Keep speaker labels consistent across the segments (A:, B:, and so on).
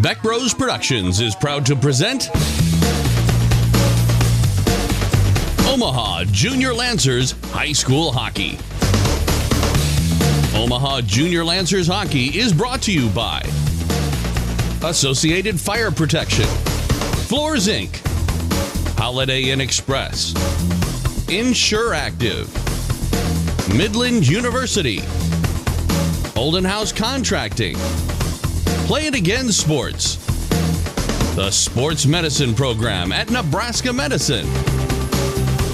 A: Beck Bros Productions is proud to present Omaha Junior Lancers High School Hockey. Omaha Junior Lancers Hockey is brought to you by Associated Fire Protection, Floors Inc., Holiday Inn Express, Insure Active, Midland University, Olden House Contracting, Play It Again Sports, the Sports Medicine Program at Nebraska Medicine,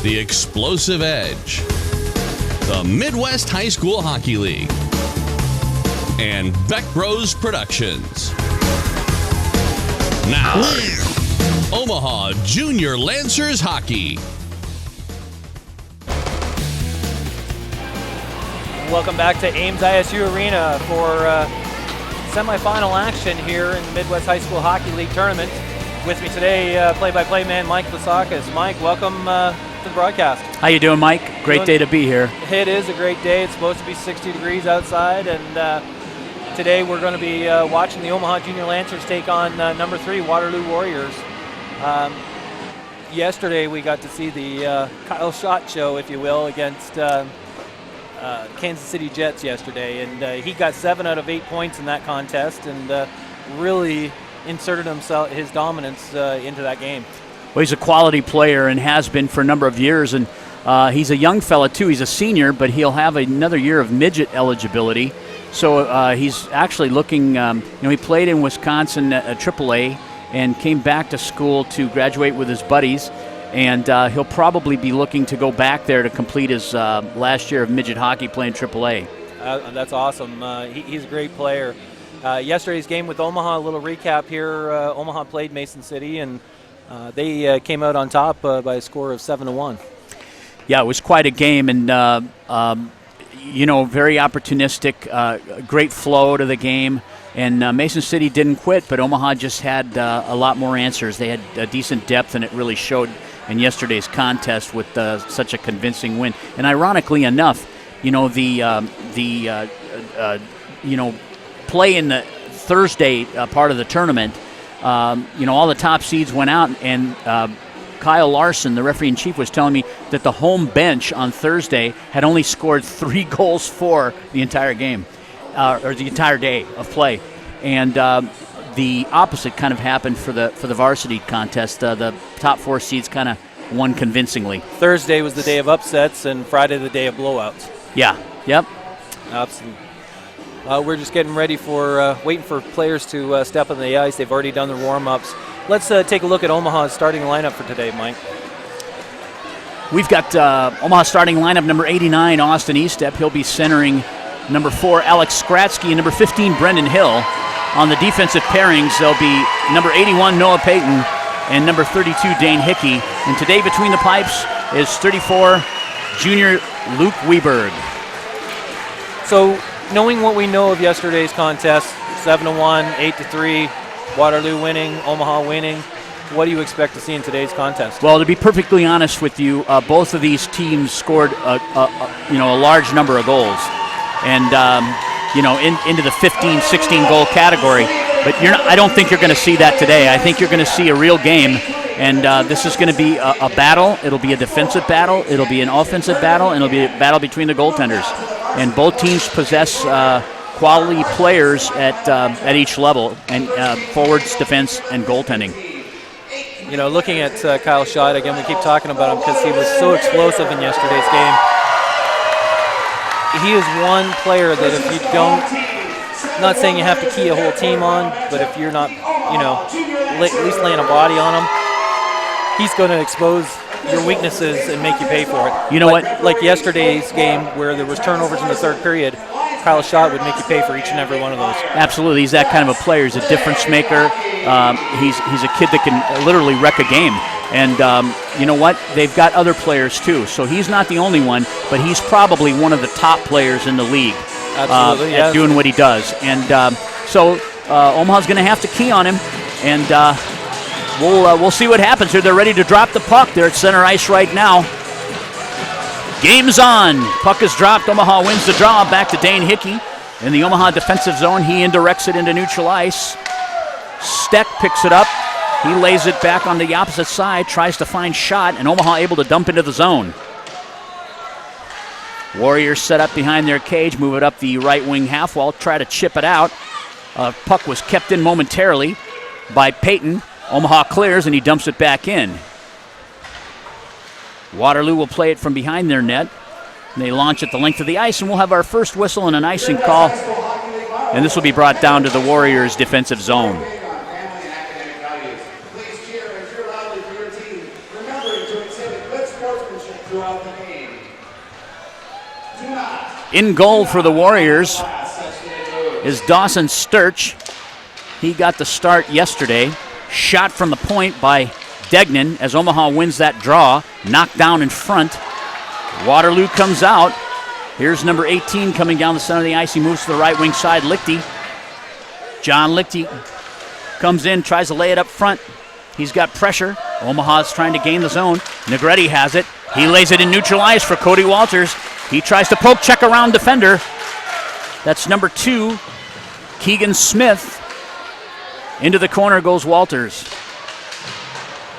A: the Explosive Edge, the Midwest High School Hockey League, and Beck Bros Productions. Now, Omaha Junior Lancers Hockey.
B: Welcome back to Ames ISU Arena for semifinal action here in the Midwest High School Hockey League tournament. With me today, play-by-play man Mike Lasakis. Mike, welcome to the broadcast.
C: How you doing, Mike? Great day to be here.
B: It is a great day. It's supposed to be 60 degrees outside, and today we're going to be watching the Omaha Junior Lancers take on number 3 Waterloo Warriors. Yesterday we got to see the Kyle Schott show, if you will, against Kansas City Jets yesterday, and he got 7 out of 8 points in that contest, and really inserted his dominance into that game.
C: Well, he's a quality player and has been for a number of years, and he's a young fella too. He's a senior, but he'll have another year of midget eligibility. So he's actually looking. He played in Wisconsin at AAA and came back to school to graduate with his buddies. And he'll probably be looking to go back there to complete his last year of midget hockey playing AAA.
B: That's awesome. He's a great player. Yesterday's game with Omaha, a little recap here. Omaha played Mason City, and they came out on top by a score of 7-1.
C: Yeah, it was quite a game, and very opportunistic, great flow to the game. And Mason City didn't quit, but Omaha just had a lot more answers. They had a decent depth, and it really showed in yesterday's contest with such a convincing win. And ironically enough, the play in the Thursday part of the tournament, all the top seeds went out, and Kyle Larson, the referee in chief, was telling me that the home bench on Thursday had only scored 3 goals for the entire game, or the entire day of play. And the opposite kind of happened for the varsity contest. The top 4 seeds kind of won convincingly.
B: Thursday was the day of upsets, and Friday the day of blowouts.
C: Yeah. Yep.
B: Absolutely. We're just getting ready for waiting for players to step on the ice. They've already done their warm-ups. Let's take a look at Omaha's starting lineup for today, Mike.
C: We've got Omaha starting lineup number 89, Austin Estep. He'll be centering number 4, Alex Skratsky, and number 15, Brendan Hill. On the defensive pairings, there'll be number 81, Noah Payton, and number 32, Dane Hickey. And today between the pipes is 34, junior Luke Weberg.
B: So, knowing what we know of yesterday's contest, 7-1, 8-3, Waterloo winning, Omaha winning, what do you expect to see in today's contest?
C: Well, to be perfectly honest with you, both of these teams scored a large number of goals. And into the 15, 16 goal category. But I don't think you're going to see that today. I think you're going to see a real game, and this is going to be a battle. It'll be a defensive battle. It'll be an offensive battle, and it'll be a battle between the goaltenders. And both teams possess quality players at each level, and forwards, defense, and goaltending.
B: Looking at Kyle Schott, again, we keep talking about him because he was so explosive in yesterday's game. He is one player that if you don't, I'm not saying you have to key a whole team on, but if you're not, at least laying a body on him, he's going to expose your weaknesses and make you pay for it.
C: You know what?
B: Like yesterday's game where there was turnovers in the third period, Kyle Schott would make you pay for each and every one of those.
C: Absolutely. He's that kind of a player. He's a difference maker. He's a kid that can literally wreck a game. And you know what? They've got other players too. So he's not the only one, but he's probably one of the top players in the league at doing what he does. And so Omaha's going to have to key on him, and we'll see what happens here. They're ready to drop the puck. They're at center ice right now. Game's on. Puck is dropped. Omaha wins the draw. Back to Dane Hickey in the Omaha defensive zone. He indirects it into neutral ice. Steck picks it up. He lays it back on the opposite side, tries to find shot, and Omaha able to dump into the zone. Warriors set up behind their cage, move it up the right wing half wall, try to chip it out. Puck was kept in momentarily by Payton. Omaha clears, and he dumps it back in. Waterloo will play it from behind their net. They launch at the length of the ice, and we'll have our first whistle and an icing call. And this will be brought down to the Warriors' defensive zone. In goal for the Warriors is Dawson Sturch. He got the start yesterday. Shot from the point by Degnan as Omaha wins that draw. Knocked down in front. Waterloo comes out. Here's number 18 coming down the center of the ice. He moves to the right wing side. Lichty. John Lichty comes in, tries to lay it up front. He's got pressure. Omaha's trying to gain the zone. Negretti has it. He lays it in neutral ice for Cody Walters. He tries to poke check around defender. That's number 2, Keegan Smith. Into the corner goes Walters.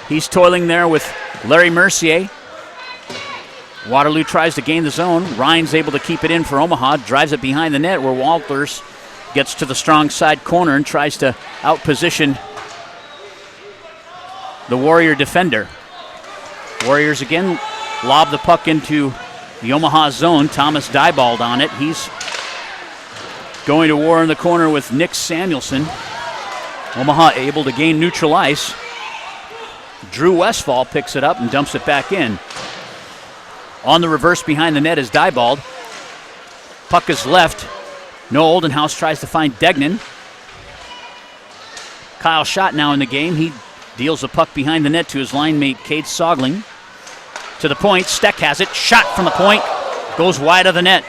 C: He's toiling there with Larry Mercier. Waterloo tries to gain the zone. Ryan's able to keep it in for Omaha. Drives it behind the net where Walters gets to the strong side corner and tries to outposition the Warrior defender. Warriors again lob the puck into the Omaha zone. Thomas Diebold on it. He's going to war in the corner with Nick Samuelson. Omaha able to gain neutral ice. Drew Westfall picks it up and dumps it back in. On the reverse behind the net is Diebold. Puck is left. Noah Oldenhouse tries to find Degnan. Kyle Schott now in the game. He deals the puck behind the net to his line mate, Cade Sogling. To the point, Steck has it. Shot from the point. Goes wide of the net.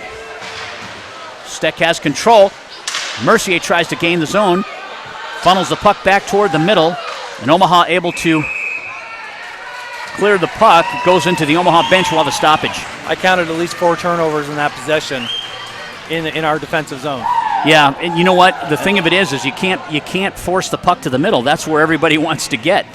C: Steck has control. Mercier tries to gain the zone. Funnels the puck back toward the middle. And Omaha able to clear the puck. It goes into the Omaha bench while the stoppage.
B: I counted at least 4 turnovers in that possession in our defensive zone.
C: Yeah, and you know what? The thing of it is you can't force the puck to the middle. That's where everybody wants to get.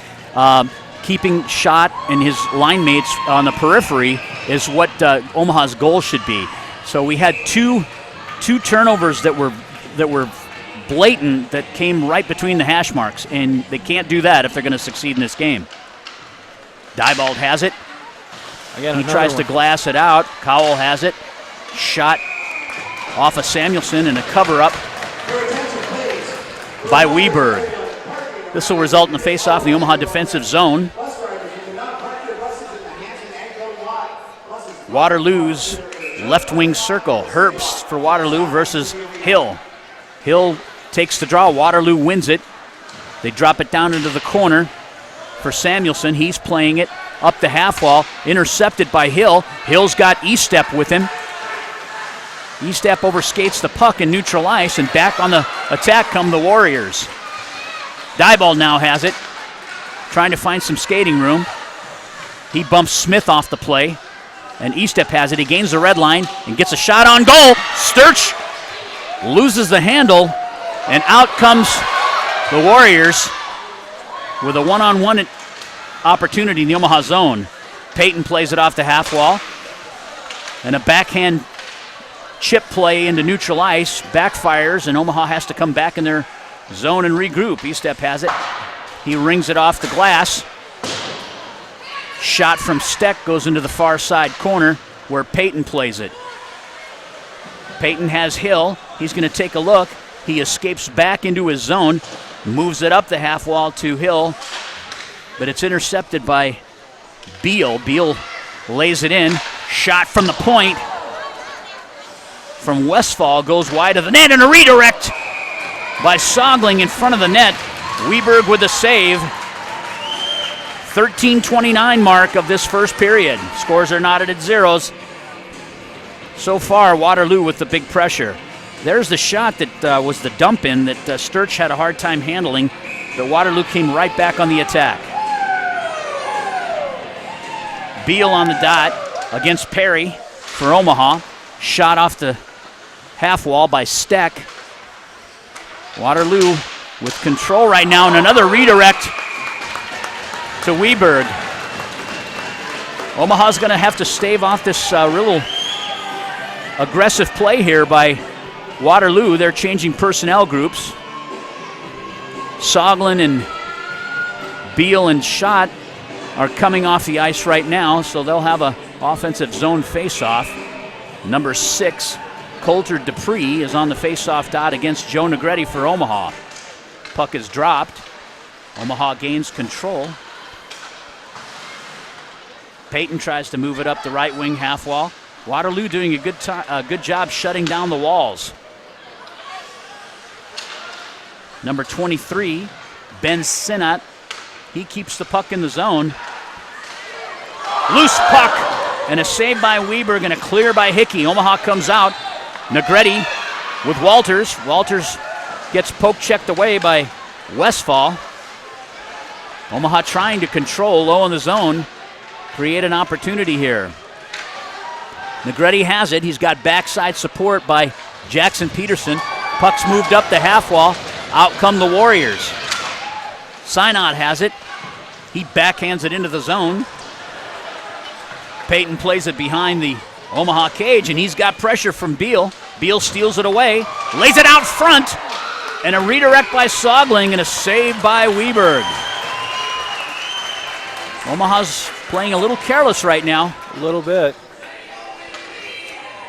C: Keeping Schott and his line mates on the periphery is what Omaha's goal should be. So we had two turnovers that were blatant that came right between the hash marks, and they can't do that if they're going to succeed in this game. Diebold has it. He tries to glass it out. Cowell has it. Shot off of Samuelson and a cover-up by Weberg. This will result in a face-off in the Omaha defensive zone. Waterloo's left wing circle. Herbst for Waterloo versus Hill. Hill takes the draw. Waterloo wins it. They drop it down into the corner for Samuelson. He's playing it up the half wall. Intercepted by Hill. Hill's got E-Step with him. E-Step overskates the puck in neutral ice, and back on the attack come the Warriors. Diebold now has it. Trying to find some skating room. He bumps Smith off the play. And E-Step has it. He gains the red line and gets a shot on goal. Sturch loses the handle, and out comes the Warriors with a one-on-one opportunity in the Omaha zone. Payton plays it off the half wall. And a backhand chip play into neutral ice backfires, and Omaha has to come back in their zone and regroup. E-Step has it. He rings it off the glass. Shot from Steck goes into the far side corner where Payton plays it. Payton has Hill. He's going to take a look. He escapes back into his zone, moves it up the half wall to Hill, but it's intercepted by Beal. Beal lays it in. Shot from the point from Westfall goes wide of the net, and a redirect by Sogling in front of the net. Weberg with a save. 13:29 mark of this first period. Scores are knotted at zeros. So far, Waterloo with the big pressure. There's the shot that was the dump in that Sturch had a hard time handling, but Waterloo came right back on the attack. Beal on the dot against Perry for Omaha. Shot off the half wall by Steck. Waterloo with control right now, and another redirect to Weberg. Omaha's going to have to stave off this real aggressive play here by Waterloo. They're changing personnel groups. Soglin and Beal and Schott are coming off the ice right now, so they'll have an offensive zone faceoff. Number 6, Coulter Dupree, is on the faceoff dot against Joe Negretti for Omaha. Puck is dropped. Omaha gains control. Payton tries to move it up the right wing half wall. Waterloo doing a good job shutting down the walls. Number 23, Ben Sinnott, he keeps the puck in the zone. Loose puck, and a save by Weberg and a clear by Hickey. Omaha comes out. Negretti with Walters. Walters gets poke checked away by Westfall. Omaha trying to control low in the zone, create an opportunity here. Negretti has it. He's got backside support by Jackson Peterson. Puck's moved up the half wall. Out come the Warriors. Synod has it. He backhands it into the zone. Payton plays it behind the Omaha cage, and he's got pressure from Beal. Beal steals it away, lays it out front, and a redirect by Sogling and a save by Weberg. Omaha's playing a little careless right now.
B: A little bit.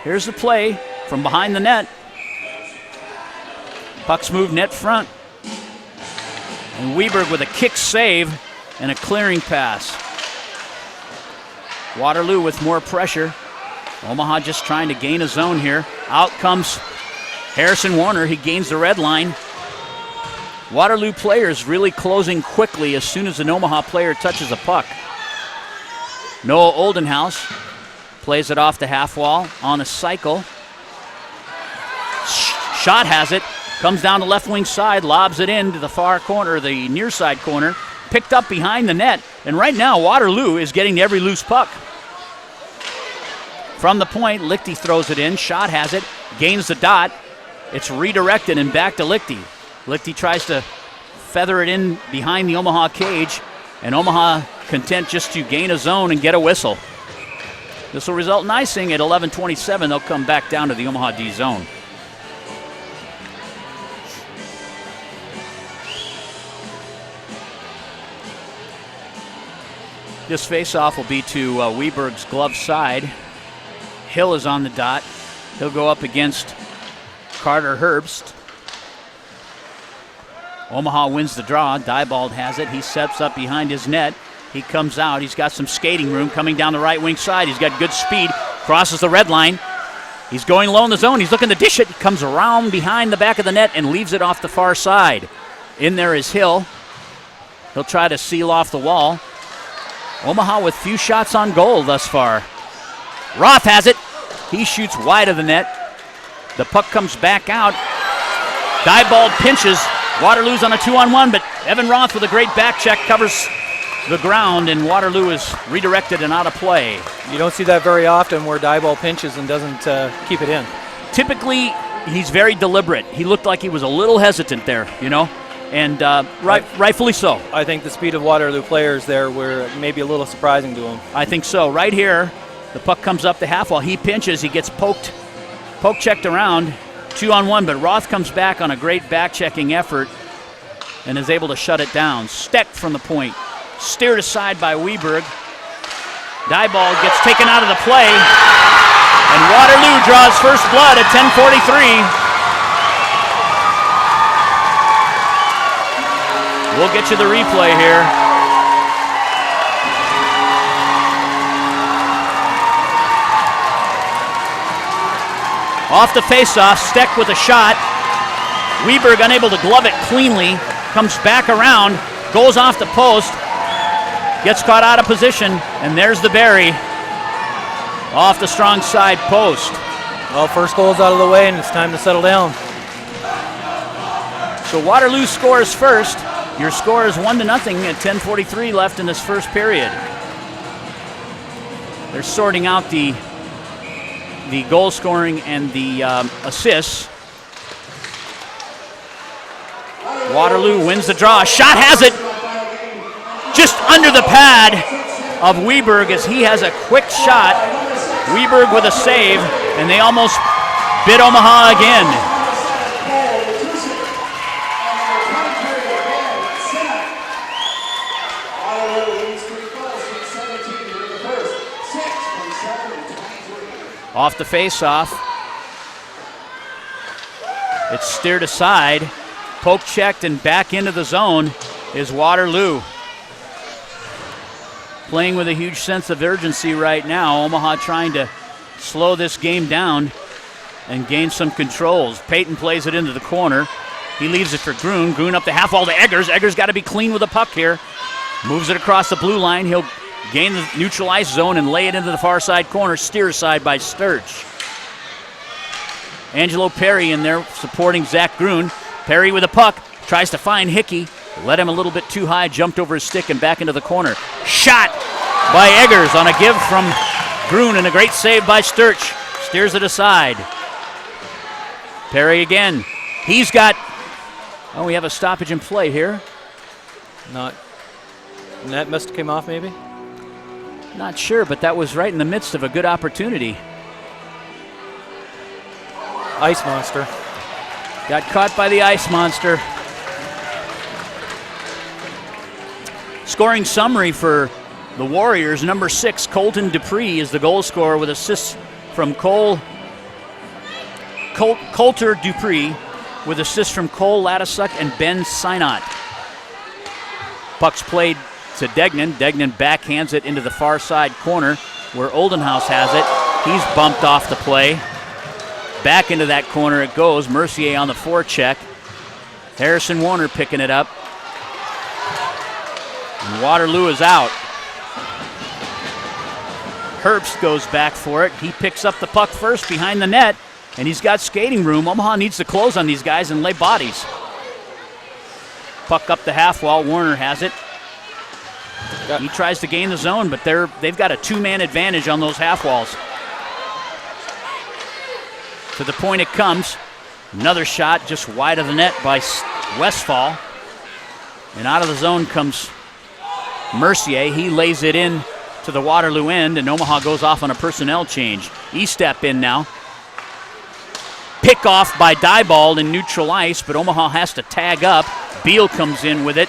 C: Here's the play from behind the net. Puck's moved net front. And Weberg with a kick save and a clearing pass. Waterloo with more pressure. Omaha just trying to gain a zone here. Out comes Harrison Warner. He gains the red line. Waterloo players really closing quickly as soon as an Omaha player touches a puck. Noah Oldenhouse plays it off the half wall on a cycle. Schott has it. Comes down the left wing side, lobs it in to the far corner, the near side corner. Picked up behind the net. And right now, Waterloo is getting every loose puck. From the point, Lichty throws it in. Schott has it, gains the dot. It's redirected and back to Lichty. Lichty tries to feather it in behind the Omaha cage, and Omaha content just to gain a zone and get a whistle. This will result in icing at 11:27. They'll come back down to the Omaha D zone. This faceoff will be to Weberg's glove side. Hill is on the dot. He'll go up against Carter Herbst. Omaha wins the draw. Diebold has it. He steps up behind his net. He comes out. He's got some skating room coming down the right wing side. He's got good speed. Crosses the red line. He's going low in the zone. He's looking to dish it. He comes around behind the back of the net and leaves it off the far side. In there is Hill. He'll try to seal off the wall. Omaha with few shots on goal thus far. Roth has it. He shoots wide of the net. The puck comes back out. Diebold pinches. Waterloo's on a 2-on-1, but Evan Roth with a great back check covers the ground, and Waterloo is redirected and out of play.
B: You don't see that very often where Diebold pinches and doesn't keep it in.
C: Typically, he's very deliberate. He looked like he was a little hesitant there, you know, and rightfully so.
B: I think the speed of Waterloo players there were maybe a little surprising to him.
C: I think so. Right here, the puck comes up the half wall. He pinches. He gets poke checked around. 2-on-1, but Roth comes back on a great back-checking effort and is able to shut it down. Steck from the point. Steered aside by Weberg. Diebold gets taken out of the play, and Waterloo draws first blood at 10:43. We'll get you the replay here. Off the faceoff, Steck with a shot. Weberg unable to glove it cleanly. Comes back around, goes off the post, gets caught out of position, and there's the bury off the strong side post.
B: Well, first goal's out of the way, and it's time to settle down.
C: So Waterloo scores first. Your score is 1-0 at 10:43 left in this first period. They're sorting out the goal scoring and the assists. Waterloo wins the draw. Shot has it just under the pad of Weberg as he has a quick shot. Weberg with a save, and they almost bit Omaha again. Off the face-off. It's steered aside. Poke checked and back into the zone is Waterloo. Playing with a huge sense of urgency right now. Omaha trying to slow this game down and gain some controls. Payton plays it into the corner. He leaves it for Grun. Grun up the half wall to Eggers. Eggers got to be clean with the puck here. Moves it across the blue line. He'll gain the neutral ice zone and lay it into the far side corner. Steer aside by Sturch. Angelo Perry in there supporting Zach Grun. Perry with a puck. Tries to find Hickey. Led him a little bit too high. Jumped over his stick and back into the corner. Shot by Eggers on a give from Grun and a great save by Sturch. Steers it aside. Perry again. He's got... Oh, we have a stoppage in play here.
B: Not... Net must have came off maybe?
C: Not sure, but that was right in the midst of a good opportunity.
B: Ice Monster.
C: Got caught by the Ice Monster. Scoring summary for the Warriors. Number 6, Colton Dupree is the goal scorer with assists from Coulter Dupree with assists from Cole Ladisuk and Ben Synot. Puck's played to Degnan. Degnan backhands it into the far side corner where Oldenhouse has it. He's bumped off the play. Back into that corner it goes. Mercier on the forecheck. Harrison Warner picking it up. And Waterloo is out. Herbst goes back for it. He picks up the puck first behind the net, and he's got skating room. Omaha needs to close on these guys and lay bodies. Puck up the half wall. Warner has it. He tries to gain the zone, but they've got a two-man advantage on those half walls. To the point it comes. Another shot just wide of the net by Westfall. And out of the zone comes Mercier. He lays it in to the Waterloo end, and Omaha goes off on a personnel change. E-step in now. Pick off by Diebold in neutral ice, but Omaha has to tag up. Beal comes in with it.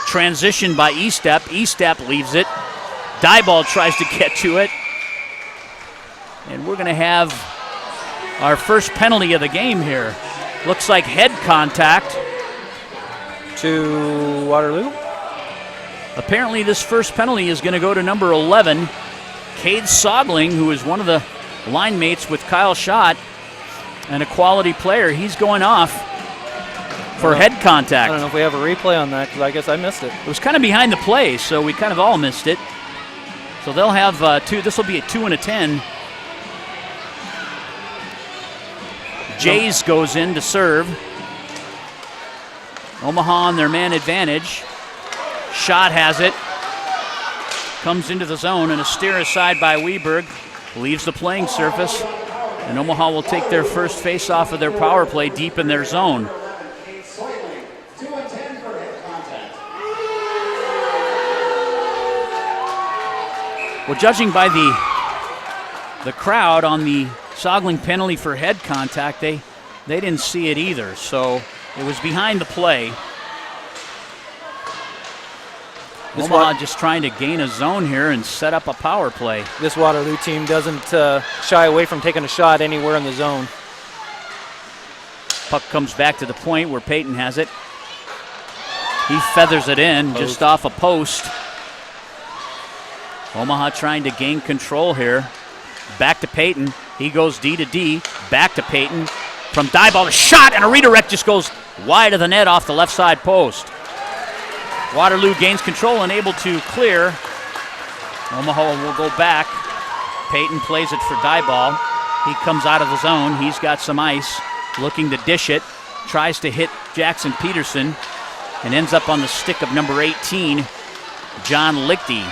C: Transition by E-step. E-step leaves it. Diebold tries to get to it. And we're going to have our first penalty of the game here. Looks like head contact.
B: To Waterloo?
C: Apparently this first penalty is going to go to number 11, Cade Sogling, who is one of the line mates with Kyle Schott and a quality player. He's going off for head contact.
B: I don't know if we have a replay on that because I guess I missed it.
C: It was kind of behind the play, so we kind of all missed it. So they'll have two. This will be a 2 and a 10. Jays goes in to serve. Omaha on their man advantage. Schott has it. Comes into the zone and a steer aside by Weberg. Leaves the playing surface. And Omaha will take their first face off of their power play deep in their zone. Well, judging by the crowd on the Sogling penalty for head contact, they didn't see it either. So it was behind the play. Omaha just trying to gain a zone here and set up a power play.
B: This Waterloo team doesn't shy away from taking a shot anywhere in the zone.
C: Puck comes back to the point where Payton has it. He feathers it in just off a post. Omaha trying to gain control here. Back to Payton. He goes D to D. Back to Payton. From Diebold, a shot and a redirect just goes wide of the net off the left side post. Waterloo gains control and able to clear. Omaha will go back. Payton plays it for Diebold. He comes out of the zone. He's got some ice. Looking to dish it. Tries to hit Jackson Peterson and ends up on the stick of number 18, John Lichty.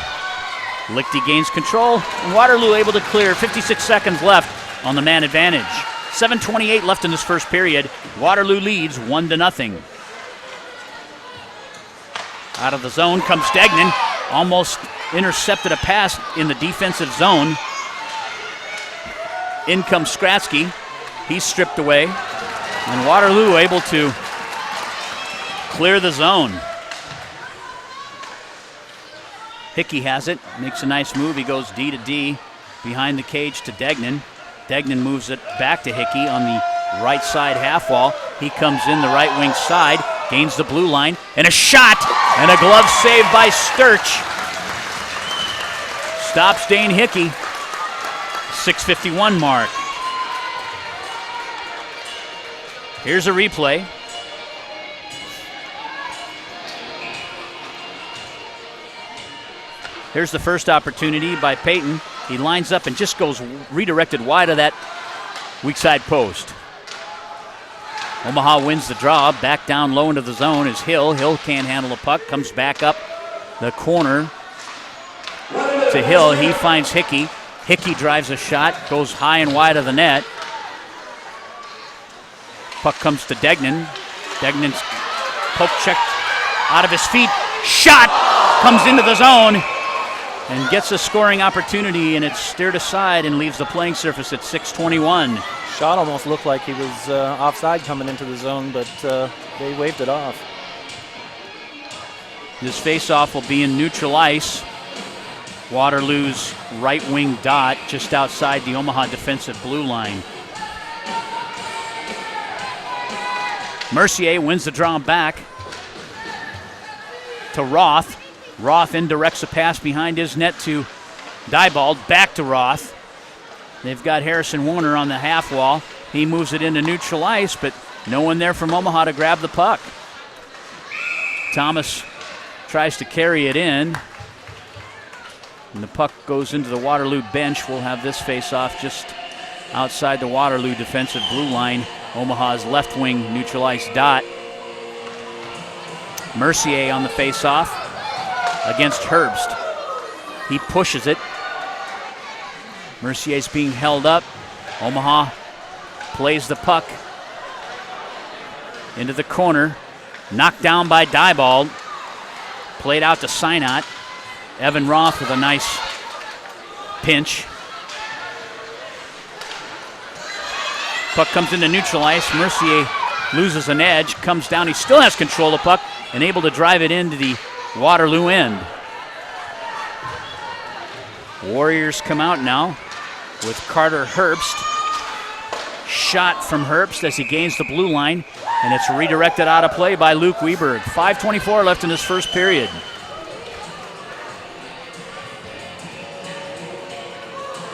C: Lichty gains control, and Waterloo able to clear. 56 seconds left on the man advantage. 7:28 left in this first period. Waterloo leads 1-0. Out of the zone comes Degnan. Almost intercepted a pass in the defensive zone. In comes Skratsky. He's stripped away. And Waterloo able to clear the zone. Hickey has it, makes a nice move. He goes D to D behind the cage to Degnan. Degnan moves it back to Hickey on the right side half wall. He comes in the right wing side, gains the blue line, and a shot, and a glove save by Sturch. Stops Dane Hickey. 6:51 mark. Here's a replay. Here's the first opportunity by Payton. He lines up and just goes redirected wide of that weak side post. Omaha wins the draw. Back down low into the zone is Hill. Hill can't handle the puck. Comes back up the corner to Hill. He finds Hickey. Hickey drives a shot. Goes high and wide of the net. Puck comes to Degnan. Degnan's poke checked out of his feet. Shot comes into the zone and gets a scoring opportunity, and it's steered aside and leaves the playing surface at 6:21.
B: Shot almost looked like he was offside coming into the zone, but they waved it off.
C: This faceoff will be in neutral ice. Waterloo's right wing dot just outside the Omaha defensive blue line. Mercier wins the draw back to Roth. Roth indirects a pass behind his net to Diebold. Back to Roth. They've got Harrison Warner on the half wall. He moves it into neutral ice, but no one there from Omaha to grab the puck. Thomas tries to carry it in, and the puck goes into the Waterloo bench. We'll have this face-off just outside the Waterloo defensive blue line. Omaha's left wing neutral ice dot. Mercier on the face-off against Herbst. He pushes it. Mercier's being held up. Omaha plays the puck into the corner. Knocked down by Diebold. Played out to Synot. Evan Roth with a nice pinch. Puck comes into neutral ice. Mercier loses an edge. Comes down. He still has control of the puck and able to drive it into the Waterloo end. Warriors come out now with Carter Herbst. Shot from Herbst as he gains the blue line, and it's redirected out of play by Luke Weberg. 5:24 left in this first period.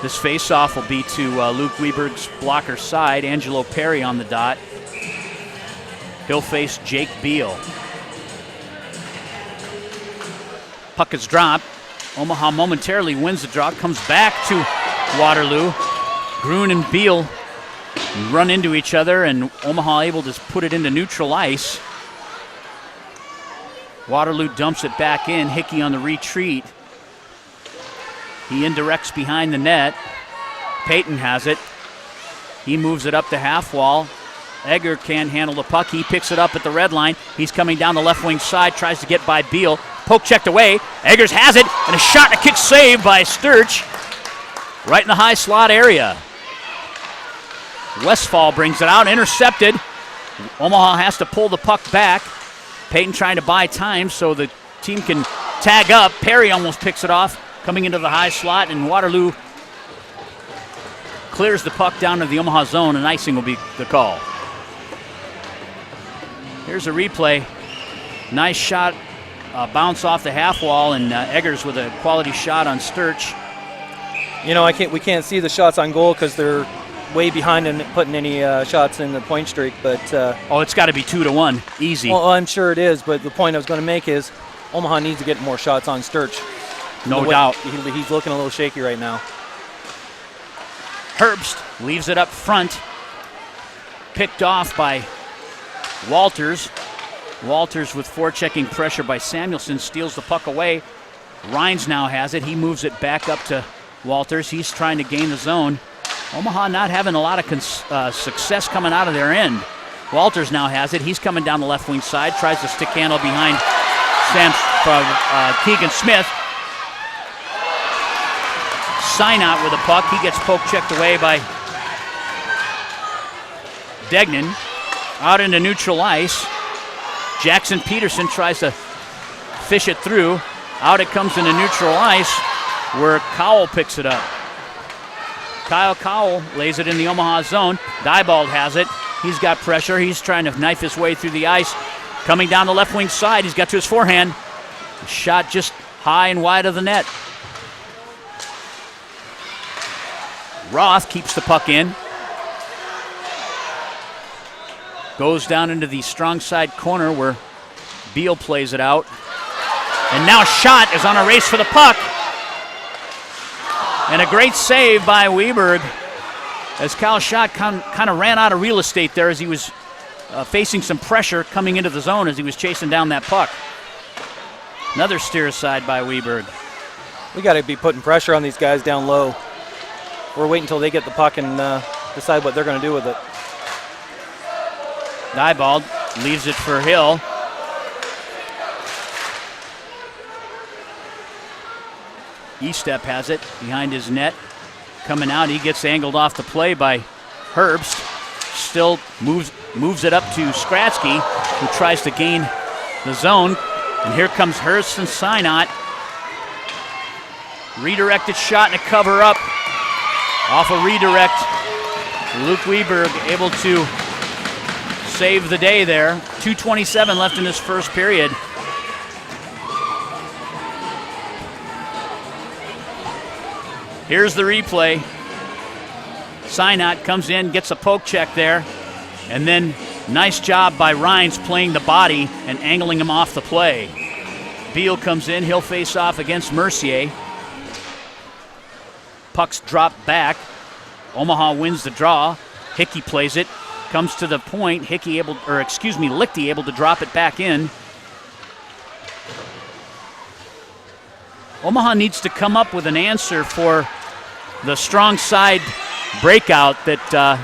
C: This faceoff will be to Luke Weberg's blocker side. Angelo Perry on the dot. He'll face Jake Beal. Puck is dropped. Omaha momentarily wins the draw. Comes back to Waterloo. Grun and Beal run into each other, and Omaha able to put it into neutral ice. Waterloo dumps it back in. Hickey on the retreat. He indirects behind the net. Payton has it. He moves it up the half wall. Egger can't handle the puck. He picks it up at the red line. He's coming down the left wing side, tries to get by Beal. Poke checked away. Eggers has it, and a shot and a kick save by Sturch. Right in the high slot area. Westfall brings it out, intercepted. Omaha has to pull the puck back. Payton trying to buy time so the team can tag up. Perry almost picks it off, coming into the high slot, and Waterloo clears the puck down to the Omaha zone, and icing will be the call. Here's a replay. Nice shot, bounce off the half wall, and Eggers with a quality shot on Sturch.
B: You know, we can't see the shots on goal because they're way behind and putting any shots in the point streak. But
C: it's got to be 2-1, easy.
B: Well, I'm sure it is. But the point I was going to make is Omaha needs to get more shots on Sturch.
C: No doubt.
B: He's looking a little shaky right now.
C: Herbst leaves it up front. Picked off by Walters. Walters with forechecking pressure by Samuelson steals the puck away. Rhines now has it. He moves it back up to Walters. He's trying to gain the zone. Omaha not having a lot of success coming out of their end. Walters now has it. He's coming down the left wing side. Tries to stick handle behind from Keegan Smith. Synot with a puck. He gets poke checked away by Degnan. Out into neutral ice. Jackson Peterson tries to fish it through. Out it comes into neutral ice where Cowell picks it up. Kyle Cowell lays it in the Omaha zone. Diebold has it. He's got pressure. He's trying to knife his way through the ice. Coming down the left wing side. He's got to his forehand. Shot just high and wide of the net. Roth keeps the puck in. Goes down into the strong side corner where Beal plays it out. And now Schott is on a race for the puck. And a great save by Weberg as Kyle Schott kind of ran out of real estate there as he was facing some pressure coming into the zone as he was chasing down that puck. Another steer aside by Weberg.
B: We got to be putting pressure on these guys down low. We're waiting until they get the puck and decide what they're going to do with it.
C: Diebold leaves it for Hill. Estep has it behind his net. Coming out, he gets angled off the play by Herbst. Still moves it up to Skratsky, who tries to gain the zone. And here comes Herbst and Synot. Redirected shot and a cover up. Off a redirect. Luke Weberg able to save the day there. 2:27 left in this first period. Here's the replay. Synot comes in, gets a poke check there, and then nice job by Rhines playing the body and angling him off the play. Beal comes in, he'll face off against Mercier. Pucks drop back. Omaha wins the draw. Hickey plays it, comes to the point. Lichty able to drop it back in. Omaha needs to come up with an answer for the strong side breakout that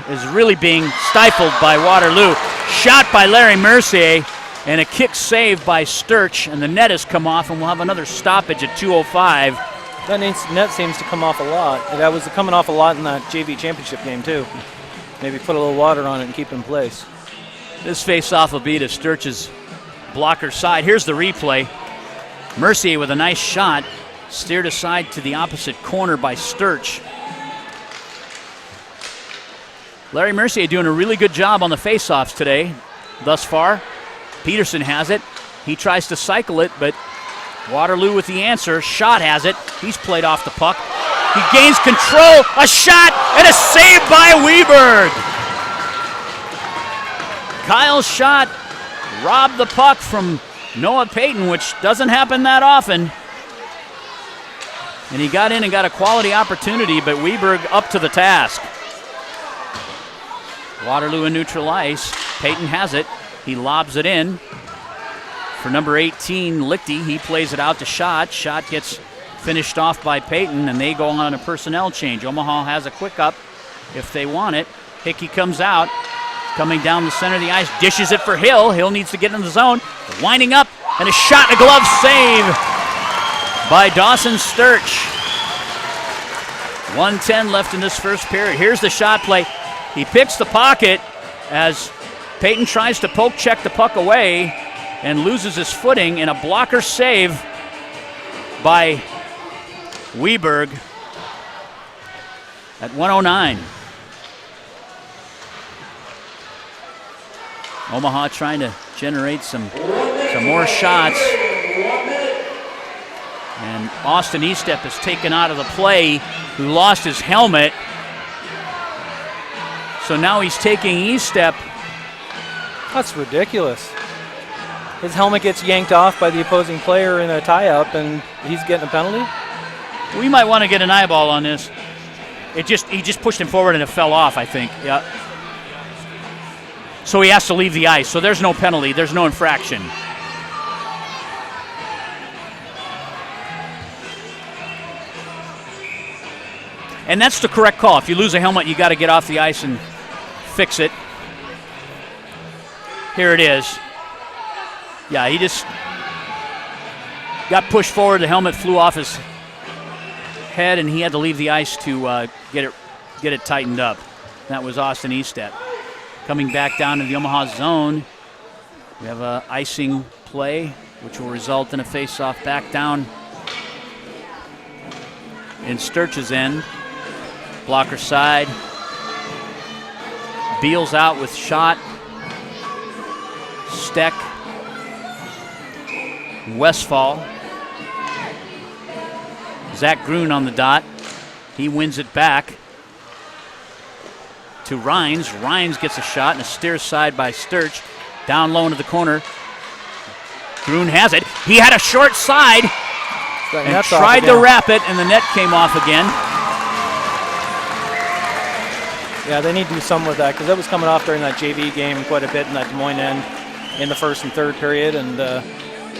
C: is really being stifled by Waterloo. Shot by Larry Mercier and a kick save by Sturch, and the net has come off, and we'll have another stoppage at 2:05.
B: That net seems to come off a lot. That was coming off a lot in that JV championship game too. Maybe put a little water on it and keep it in place.
C: This face-off will be to Sturch's blocker side. Here's the replay. Mercier with a nice shot, steered aside to the opposite corner by Sturch. Larry Mercier doing a really good job on the face-offs today thus far. Peterson has it. He tries to cycle it, but Waterloo with the answer. Schott has it. He's played off the puck. He gains control. A shot and a save by Weberg. Kyle Schott robbed the puck from Noah Payton, which doesn't happen that often. And he got in and got a quality opportunity, but Weberg up to the task. Waterloo in neutral ice. Payton has it. He lobs it in for number 18, Lichty. He plays it out to Schott. Schott gets finished off by Payton, and they go on a personnel change. Omaha has a quick up if they want it. Hickey comes out, coming down the center of the ice, dishes it for Hill. Hill needs to get in the zone. Winding up, and a shot and a glove save by Dawson Sturch. 1:10 left in this first period. Here's the shot play. He picks the pocket as Payton tries to poke check the puck away and loses his footing in a blocker save by Weberg at 1:09. Omaha trying to generate some more shots. And Austin Estep is taken out of the play, who lost his helmet. So now he's taking Estep.
B: That's ridiculous. His helmet gets yanked off by the opposing player in a tie-up, and he's getting a penalty?
C: We might want to get an eyeball on this. He just pushed him forward and it fell off, I think. Yeah. So he has to leave the ice. So there's no penalty. There's no infraction. And that's the correct call. If you lose a helmet, you got to get off the ice and fix it. Here it is. Yeah, got pushed forward. The helmet flew off his head, and he had to leave the ice to get it tightened up. That was Austin Eastet. Coming back down to the Omaha zone, we have a icing play, which will result in a face-off back down in Sturch's end. Blocker side. Beals out with shot. Steck. Westfall. Zach Grun on the dot. He wins it back to Rhines. Rhines gets a shot and a steer side by Sturch. Down low into the corner. Grun has it. He had a short side and tried to wrap it, and the net came off again.
B: Yeah, they need to do something with that because that was coming off during that JV game quite a bit in that Des Moines end in the first and third period, and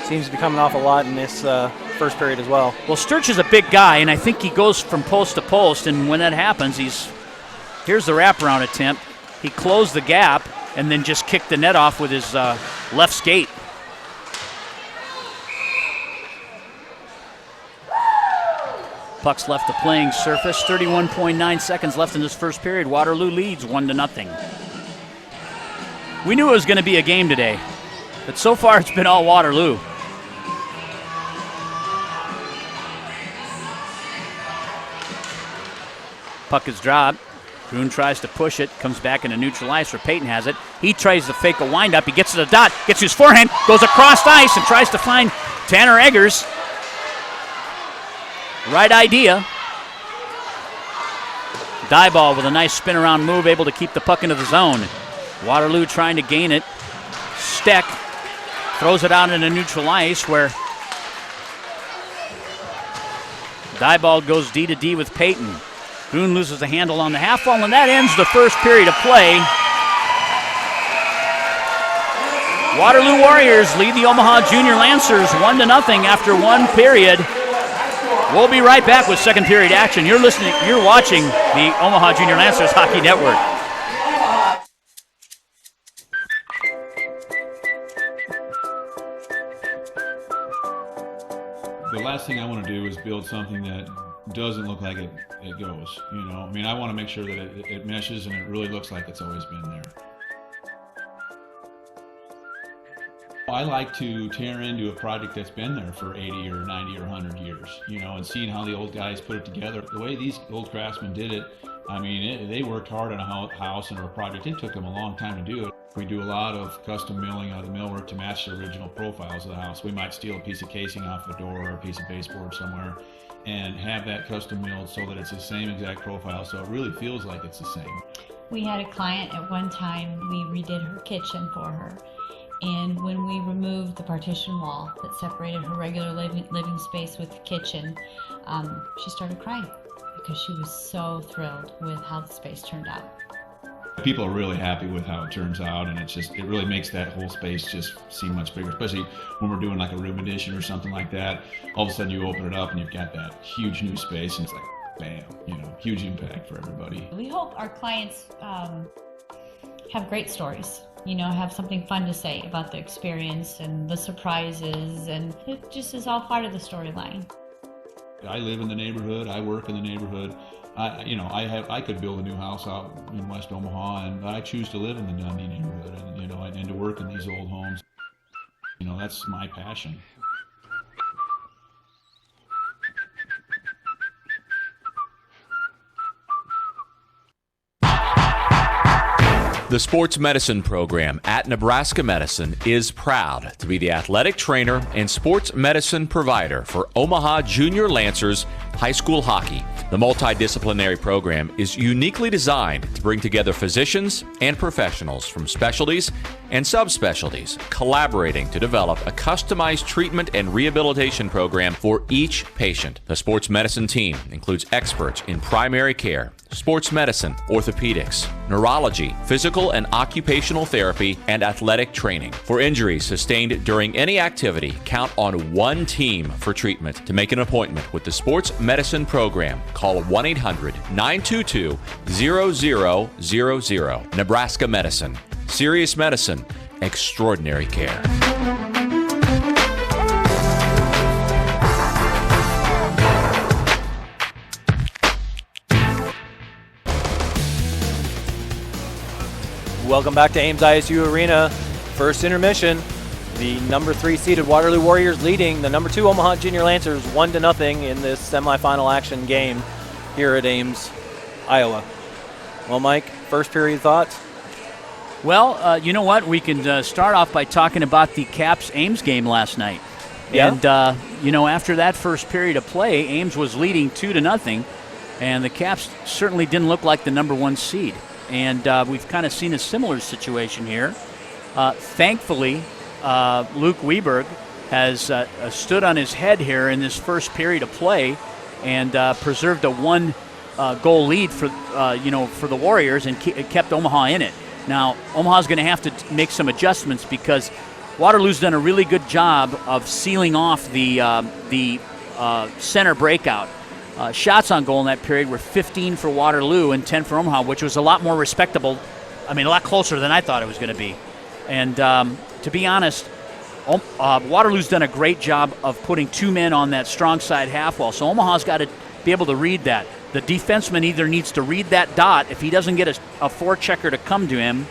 B: seems to be coming off a lot in this first period as well.
C: Well, Sturch is a big guy, and I think he goes from post to post, and when that happens, here's the wraparound attempt. He closed the gap and then just kicked the net off with his left skate. Puck's left the playing surface. 31.9 seconds left in this first period. Waterloo leads 1-0. We knew it was going to be a game today, but so far it's been all Waterloo. Puck is dropped. Grun tries to push it, comes back into neutral ice where Peyton has it. He tries to fake a windup. He gets to the dot, gets his forehand, goes across ice and tries to find Tanner Eggers. Right idea. Diebold with a nice spin around move, able to keep the puck into the zone. Waterloo trying to gain it. Steck throws it out into neutral ice where Diebold goes D to D with Peyton. Grun loses the handle on the half wall, and that ends the first period of play. Waterloo Warriors lead the Omaha Junior Lancers 1-0 after one period. We'll be right back with second period action. You're watching the Omaha Junior Lancers Hockey Network.
D: The last thing I want to do is build something that doesn't look like it goes. You know, I mean, I want to make sure that it meshes and it really looks like it's always been there. I like to tear into a project that's been there for 80 or 90 or 100 years, you know, and seeing how the old guys put it together. The way these old craftsmen did it, I mean, they worked hard on a house and a project. It took them a long time to do it. We do a lot of custom milling out of the millwork to match the original profiles of the house. We might steal a piece of casing off a door or a piece of baseboard somewhere and have that custom milled so that it's the same exact profile, so it really feels like it's the same.
E: We had a client at one time, we redid her kitchen for her. And when we removed the partition wall that separated her regular living space with the kitchen, she started crying because she was so thrilled with how the space turned out.
D: People are really happy with how it turns out, and it really makes that whole space just seem much bigger, especially when we're doing like a room addition or something like that. All of a sudden you open it up and you've got that huge new space, and it's like, bam, you know, huge impact for everybody.
E: We hope our clients have great stories. You know, have something fun to say about the experience and the surprises, and it just is all part of the storyline.
D: I live in the neighborhood, I work in the neighborhood. I could build a new house out in West Omaha, and I choose to live in the Dundee neighborhood, and, you know, and to work in these old homes. You know, that's my passion.
A: The sports medicine program at Nebraska Medicine is proud to be the athletic trainer and sports medicine provider for Omaha Junior Lancers high school hockey. The multidisciplinary program is uniquely designed to bring together physicians and professionals from specialties and subspecialties, collaborating to develop a customized treatment and rehabilitation program for each patient. The sports medicine team includes experts in primary care, sports medicine, orthopedics, neurology, physical and occupational therapy, and athletic training. For injuries sustained during any activity, count on one team for treatment. To make an appointment with the sports medicine program, call 1-800-922-0000. Nebraska Medicine. Serious medicine. Extraordinary care.
B: Welcome back to Ames ISU Arena. First intermission. The number 3 seeded Waterloo Warriors leading the number 2 Omaha Junior Lancers 1-0 in this semifinal action game here at Ames, Iowa. Well, Mike, first period thoughts?
C: Well, you know what? We can start off by talking about the Caps-Ames game last night.
B: Yeah.
C: And, you know, after that first period of play, Ames was leading 2-0, and the Caps certainly didn't look like the number 1 seed. And we've kind of seen a similar situation here. Thankfully, Luke Weberg has stood on his head here in this first period of play and preserved a 1-goal lead for the Warriors and kept Omaha in it. Now, Omaha's going to have to make some adjustments because Waterloo's done a really good job of sealing off the center breakout. Shots on goal in that period were 15 for Waterloo and 10 for Omaha, which was a lot more respectable. I mean, a lot closer than I thought it was going to be. And to be honest, Waterloo's done a great job of putting 2 men on that strong side half wall. So Omaha's got to be able to read that. The defenseman either needs to read that dot. If he doesn't get a forechecker to come to him,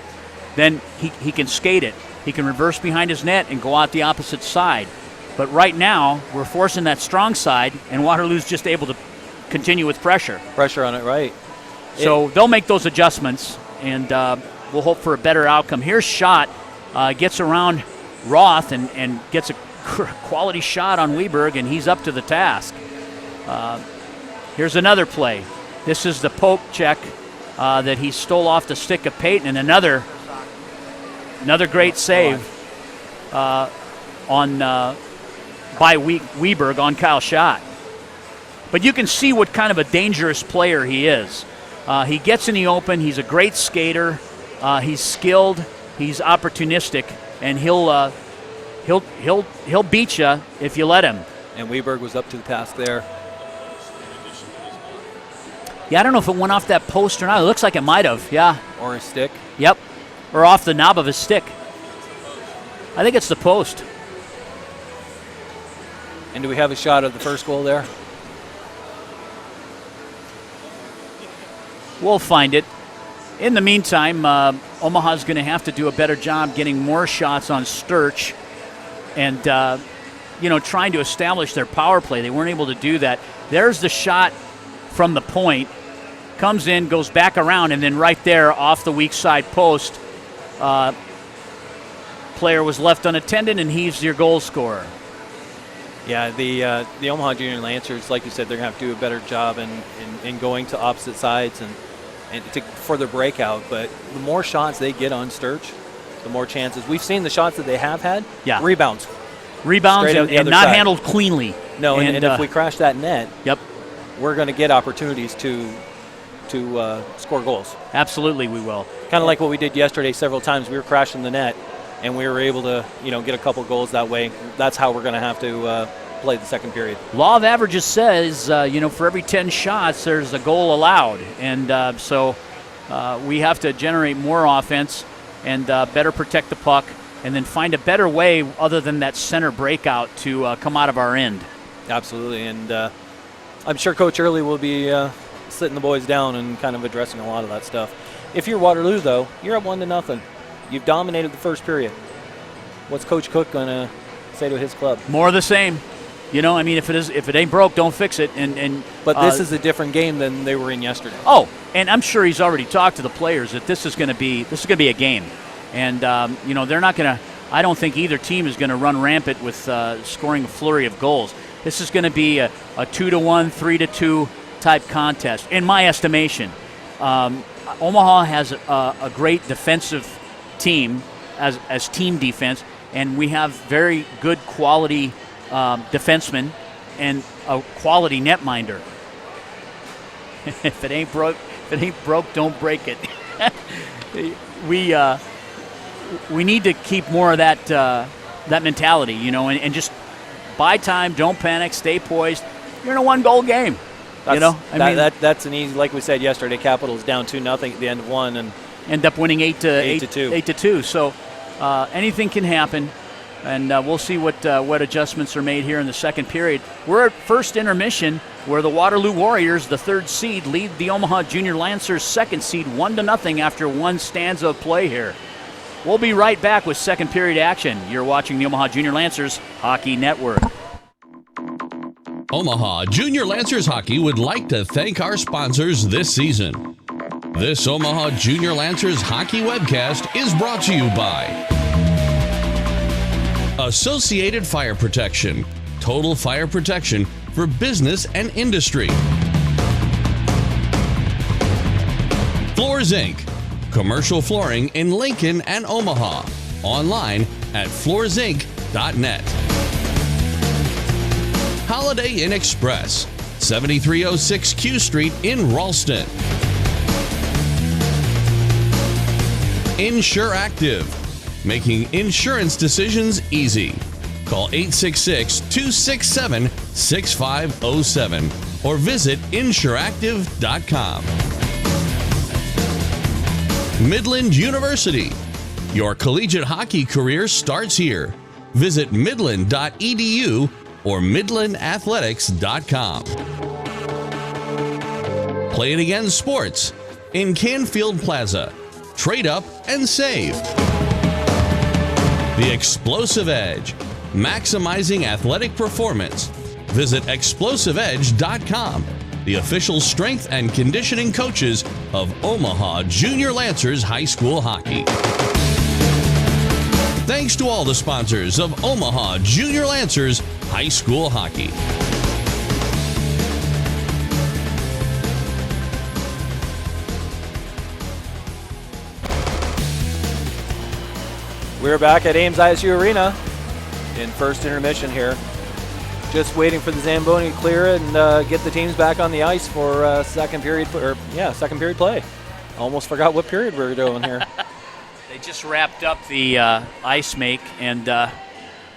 C: then he can skate it. He can reverse behind his net and go out the opposite side. But right now, we're forcing that strong side, and Waterloo's just able to continue with pressure.
B: Pressure on it, right.
C: So they'll make those adjustments, and we'll hope for a better outcome. Here's Schott, gets around Roth and gets a quality shot on Weberg, and he's up to the task. Here's another play. This is the poke check that he stole off the stick of Peyton, and another great save by Weberg on Kyle Schott. But you can see what kind of a dangerous player he is. He gets in the open. He's a great skater. He's skilled. He's opportunistic, and he'll beat you if you let him.
B: And Weberg was up to the task there.
C: Yeah, I don't know if it went off that post or not. It looks like it might have. Yeah.
B: Or his stick.
C: Yep. Or off the knob of his stick. I think it's the post.
B: And do we have a shot of the first goal there?
C: We'll find it. In the meantime, Omaha's going to have to do a better job getting more shots on Sturch and, trying to establish their power play. They weren't able to do that. There's the shot from the point. Comes in, goes back around, and then right there off the weak side post, player was left unattended, and he's your goal scorer.
B: Yeah, the Omaha Junior Lancers, like you said, they're going to have to do a better job in going to opposite sides and for the breakout. But the more shots they get on Sturch, the more chances. We've seen the shots that they have had.
C: Yeah.
B: Rebounds
C: and not handled cleanly.
B: No, and if we crash that net,
C: yep,
B: we're going to get opportunities to score goals.
C: Absolutely, we will.
B: Kind of like what we did yesterday several times. We were crashing the net, and we were able to, get a couple goals that way. That's how we're going to have to play the second period.
C: Law of averages says, for every 10 shots, there's a goal allowed. And so we have to generate more offense and better protect the puck and then find a better way other than that center breakout to come out of our end.
B: Absolutely. And I'm sure Coach Early will be sitting the boys down and kind of addressing a lot of that stuff. If you're Waterloo, though, you're up 1-0. You've dominated the first period. What's Coach Cook going to say to his club?
C: More of the same. If it ain't broke, don't fix it.
B: But this is a different game than they were in yesterday.
C: Oh, and I'm sure he's already talked to the players that this is going to be a game, and they're not going to. I don't think either team is going to run rampant with scoring a flurry of goals. This is going to be a 2-1, 3-2 type contest, in my estimation. Omaha has a great defensive team as team defense, and we have very good quality defensemen and a quality netminder. If it ain't broke, don't break it. We need to keep more of that mentality, and just buy time, don't panic, stay poised. You're in a 1-goal game.
B: That's an easy, like we said yesterday, Capitals down 2-0 at the end of one and
C: end up winning 8-2.
B: 8-2.
C: So anything can happen. And we'll see what adjustments are made here in the second period. We're at first intermission, where the Waterloo Warriors, the 3rd seed, lead the Omaha Junior Lancers 2nd seed 1-0 after one stanza of play here. We'll be right back with second period action. You're watching the Omaha Junior Lancers Hockey Network.
F: Omaha Junior Lancers Hockey would like to thank our sponsors this season. This Omaha Junior Lancers Hockey webcast is brought to you by Associated Fire Protection, total fire protection for business and industry. Floors Inc., commercial flooring in Lincoln and Omaha. Online at floorsinc.net. Holiday Inn Express, 7306 Q Street in Ralston. Insure Active, making insurance decisions easy. Call 866-267-6507 or visit insureactive.com. Midland University, your collegiate hockey career starts here. Visit midland.edu or midlandathletics.com. Play It Again Sports in Canfield Plaza. Trade up and save. The Explosive Edge, maximizing athletic performance. Visit explosiveedge.com, the official strength and conditioning coaches of Omaha Junior Lancers High School Hockey. Thanks to all the sponsors of Omaha Junior Lancers High School Hockey.
B: We're back at Ames ISU Arena in first intermission here. Just waiting for the Zamboni to clear it and get the teams back on the ice for second period play. Almost forgot what period we were doing here.
C: They just wrapped up the ice make, and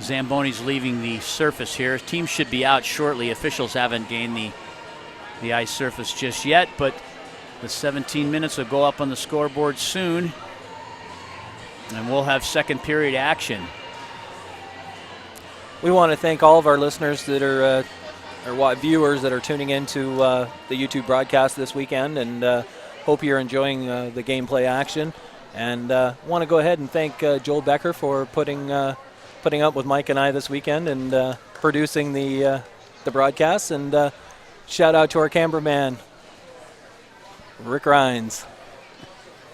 C: Zamboni's leaving the surface here. Teams should be out shortly. Officials haven't gained the ice surface just yet, but the 17 minutes will go up on the scoreboard soon. And we'll have second period action.
B: We want to thank all of our listeners that are, or viewers that are tuning into the YouTube broadcast this weekend, and hope you're enjoying the gameplay action. And want to go ahead and thank Joel Becker for putting up with Mike and I this weekend and producing the broadcast. And shout out to our cameraman, Rick Rhines.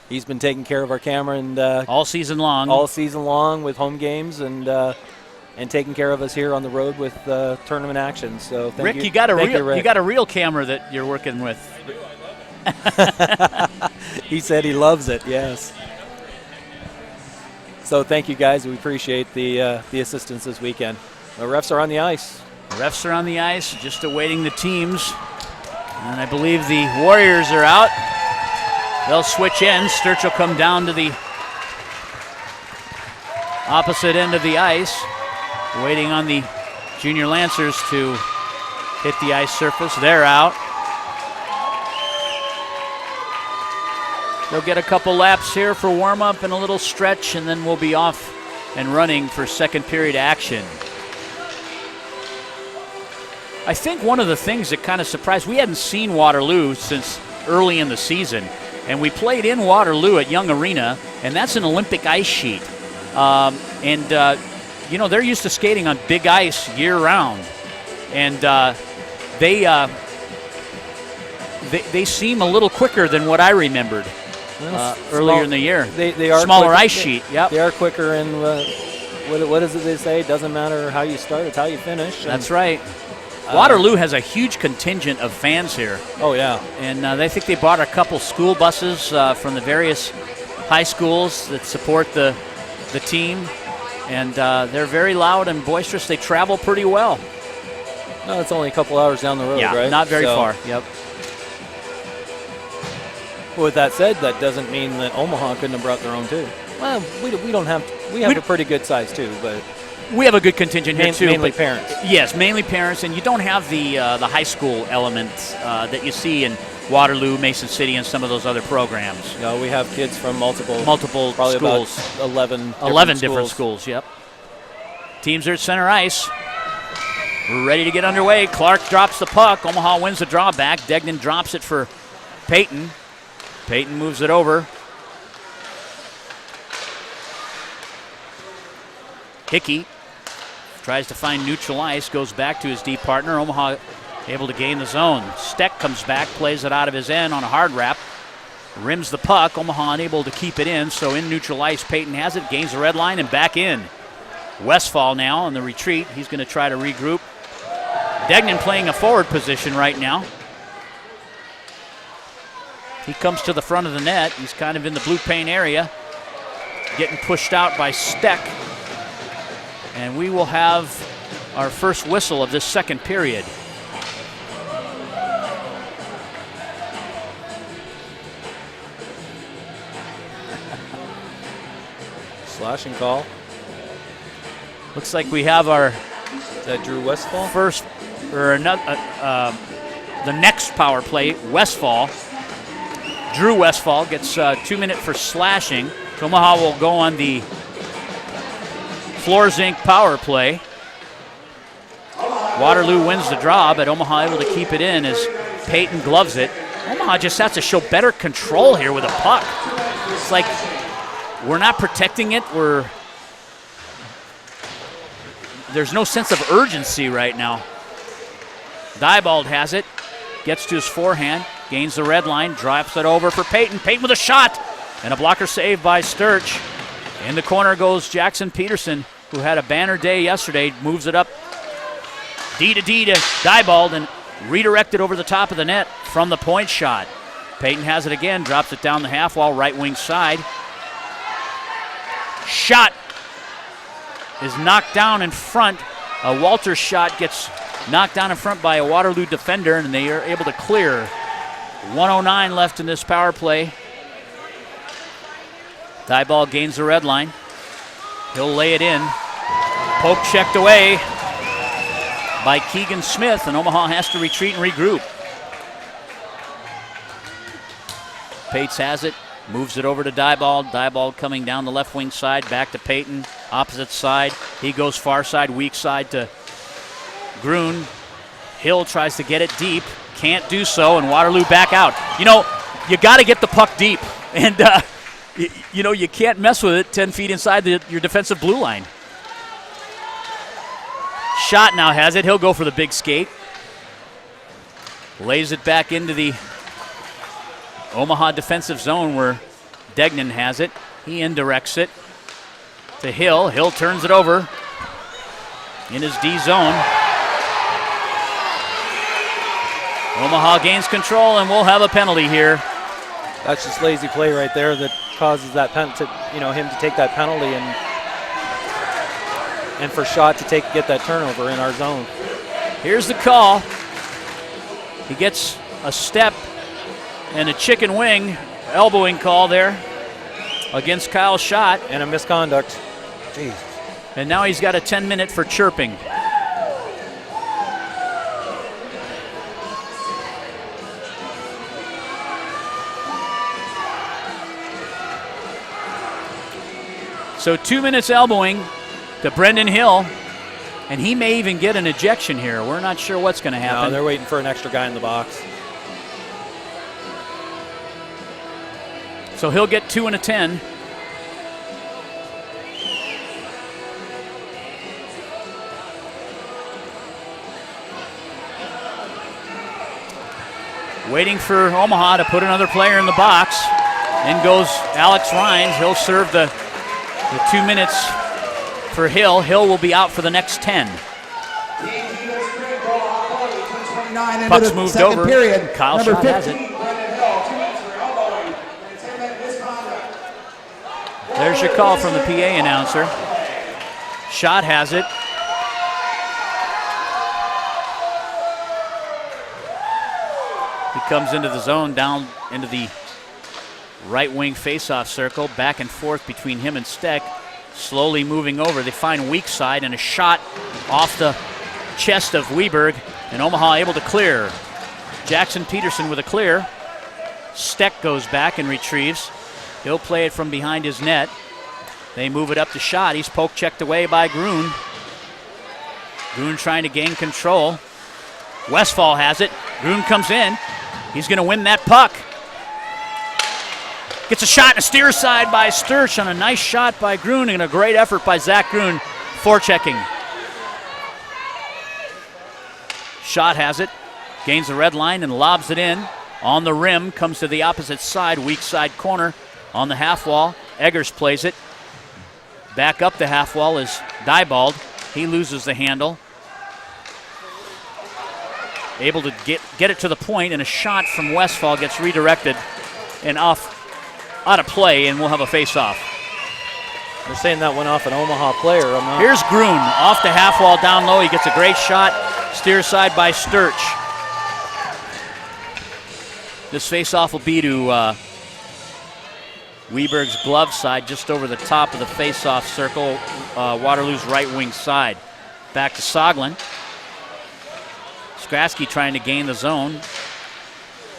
B: He's been taking care of our camera and
C: all season long
B: with home games and taking care of us here on the road with tournament action. So thank
C: Rick,
B: you.
C: you got a real camera that you're working with.
B: He said he loves it. Yes. So thank you guys. We appreciate the assistance this weekend. The refs are on the ice.
C: Refs are on the ice, just awaiting the teams. And I believe the Warriors are out. They'll switch ends. Sturch will come down to the opposite end of the ice, waiting on the Junior Lancers to hit the ice surface. They're out. They'll get a couple laps here for warm-up and a little stretch, and then we'll be off and running for second period action. I think one of the things that kind of surprised, we hadn't seen Waterloo since early in the season. And we played in Waterloo at Young Arena, and that's an Olympic ice sheet. They're used to skating on big ice year-round. And they seem a little quicker than what I remembered earlier in the year.
B: They are
C: smaller
B: quicker,
C: ice sheet. Yep.
B: They are quicker, and what is it they say? It doesn't matter how you start; it's how you finish.
C: That's right. Waterloo has a huge contingent of fans here.
B: Oh, yeah.
C: And they think they bought a couple school buses from the various high schools that support the team. And they're very loud and boisterous. They travel pretty well.
B: No, it's only a couple hours down the road, right?
C: Yeah, not very far. Yep.
B: With that said, that doesn't mean that Omaha couldn't have brought their own, too. Well, we have a pretty good size, too, but...
C: We have a good contingent here, too.
B: Mainly parents.
C: Yes, mainly parents, and you don't have the high school element that you see in Waterloo, Mason City, and some of those other programs.
B: No, we have kids from multiple
C: probably
B: schools. About 11
C: different schools, yep. Teams are at center ice. We're ready to get underway. Clark drops the puck. Omaha wins the draw back. Degnan drops it for Peyton. Peyton moves it over. Hickey tries to find neutral ice, goes back to his deep partner. Omaha able to gain the zone. Steck comes back, plays it out of his end on a hard wrap. Rims the puck. Omaha unable to keep it in, so in neutral ice, Peyton has it, gains the red line, and back in. Westfall now on the retreat. He's going to try to regroup. Degnan playing a forward position right now. He comes to the front of the net. He's kind of in the blue paint area, getting pushed out by Steck. And we will have our first whistle of this second period.
B: Slashing call.
C: Looks like we have our
B: Is that Drew Westfall?
C: first, or another, the next power play, Westfall. Drew Westfall gets 2 minutes for slashing. Omaha will go on the Floor Zinc power play. Waterloo wins the draw, but Omaha able to keep it in as Peyton gloves it. Omaha just has to show better control here with a puck. It's like we're not protecting it. There's no sense of urgency right now. Diebold has it, gets to his forehand, gains the red line, drops it over for Peyton. Peyton with a shot, and a blocker save by Sturch. In the corner goes Jackson Peterson, who had a banner day yesterday, moves it up D to Diebold and redirected over the top of the net from the point shot. Peyton has it again, drops it down the half wall, right wing side. Shot is knocked down in front. A Walters shot gets knocked down in front by a Waterloo defender, and they are able to clear. 1:09 left in this power play. Diebold gains the red line. He'll lay it in. Poke checked away by Keegan Smith, and Omaha has to retreat and regroup. Pates has it, moves it over to Diebold. Diebold coming down the left wing side, back to Peyton, opposite side. He goes far side, weak side to Grun. Hill tries to get it deep, can't do so, and Waterloo back out. You know, you got to get the puck deep, and you can't mess with it 10 feet inside your defensive blue line. Shot now has it. He'll go for the big skate. Lays it back into the Omaha defensive zone where Degnan has it. He indirects it to Hill. Hill turns it over in his D zone. Omaha gains control, and we'll have a penalty here.
B: That's just lazy play right there that causes that him to take that penalty and for Schott to get that turnover in our zone.
C: Here's the call. He gets a step and a chicken wing elbowing call there against Kyle Schott.
B: And a misconduct. Jeez.
C: And now he's got a 10-minute for chirping. So 2 minutes elbowing to Brendan Hill, and he may even get an ejection here. We're not sure what's going to happen.
B: No, they're waiting for an extra guy in the box.
C: So he'll get 2 and a 10. Waiting for Omaha to put another player in the box. In goes Alex Rhines. He'll serve the 2 minutes for Hill. Hill will be out for the next 10. Puck's moved over.
G: Period.
C: Kyle Schott has it. There's your call from the PA announcer. Schott has it. He comes into the zone, down into the right wing faceoff circle, back and forth between him and Steck. Slowly moving over. They find weak side and a shot off the chest of Weberg, and Omaha able to clear. Jackson Peterson with a clear. Steck goes back and retrieves. He'll play it from behind his net. They move it up to Schott. He's poke checked away by Grun. Grun trying to gain control. Westfall has it. Grun comes in. He's going to win that puck. Gets a shot and a steer side by Sturch on a nice shot by Grun and a great effort by Zach Grun forechecking. Shot has it. Gains the red line and lobs it in. On the rim, comes to the opposite side, weak side corner. On the half wall, Eggers plays it. Back up the half wall is Diebold. He loses the handle. Able to get it to the point, and a shot from Westfall gets redirected and out of play, and we'll have a face-off.
B: They're saying that went off an Omaha player.
C: Here's Grun off the half wall down low. He gets a great shot. Steer side by Sturch. This face-off will be to Weberg's glove side, just over the top of the face-off circle, Waterloo's right wing side. Back to Soglin. Skrasky trying to gain the zone.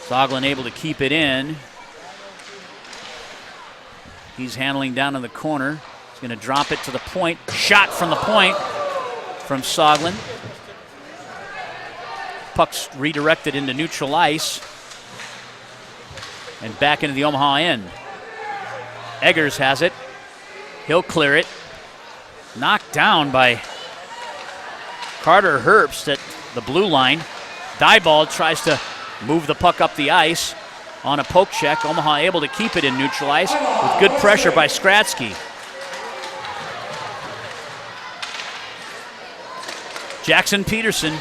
C: Soglin able to keep it in. He's handling down in the corner. He's going to drop it to the point. Shot from the point from Soglin. Puck's redirected into neutral ice. And back into the Omaha end. Eggers has it. He'll clear it. Knocked down by Carter Herbst at the blue line. Diebold tries to move the puck up the ice on a poke check. Omaha able to keep it in neutral ice with good pressure by Skratsky. Jackson Peterson.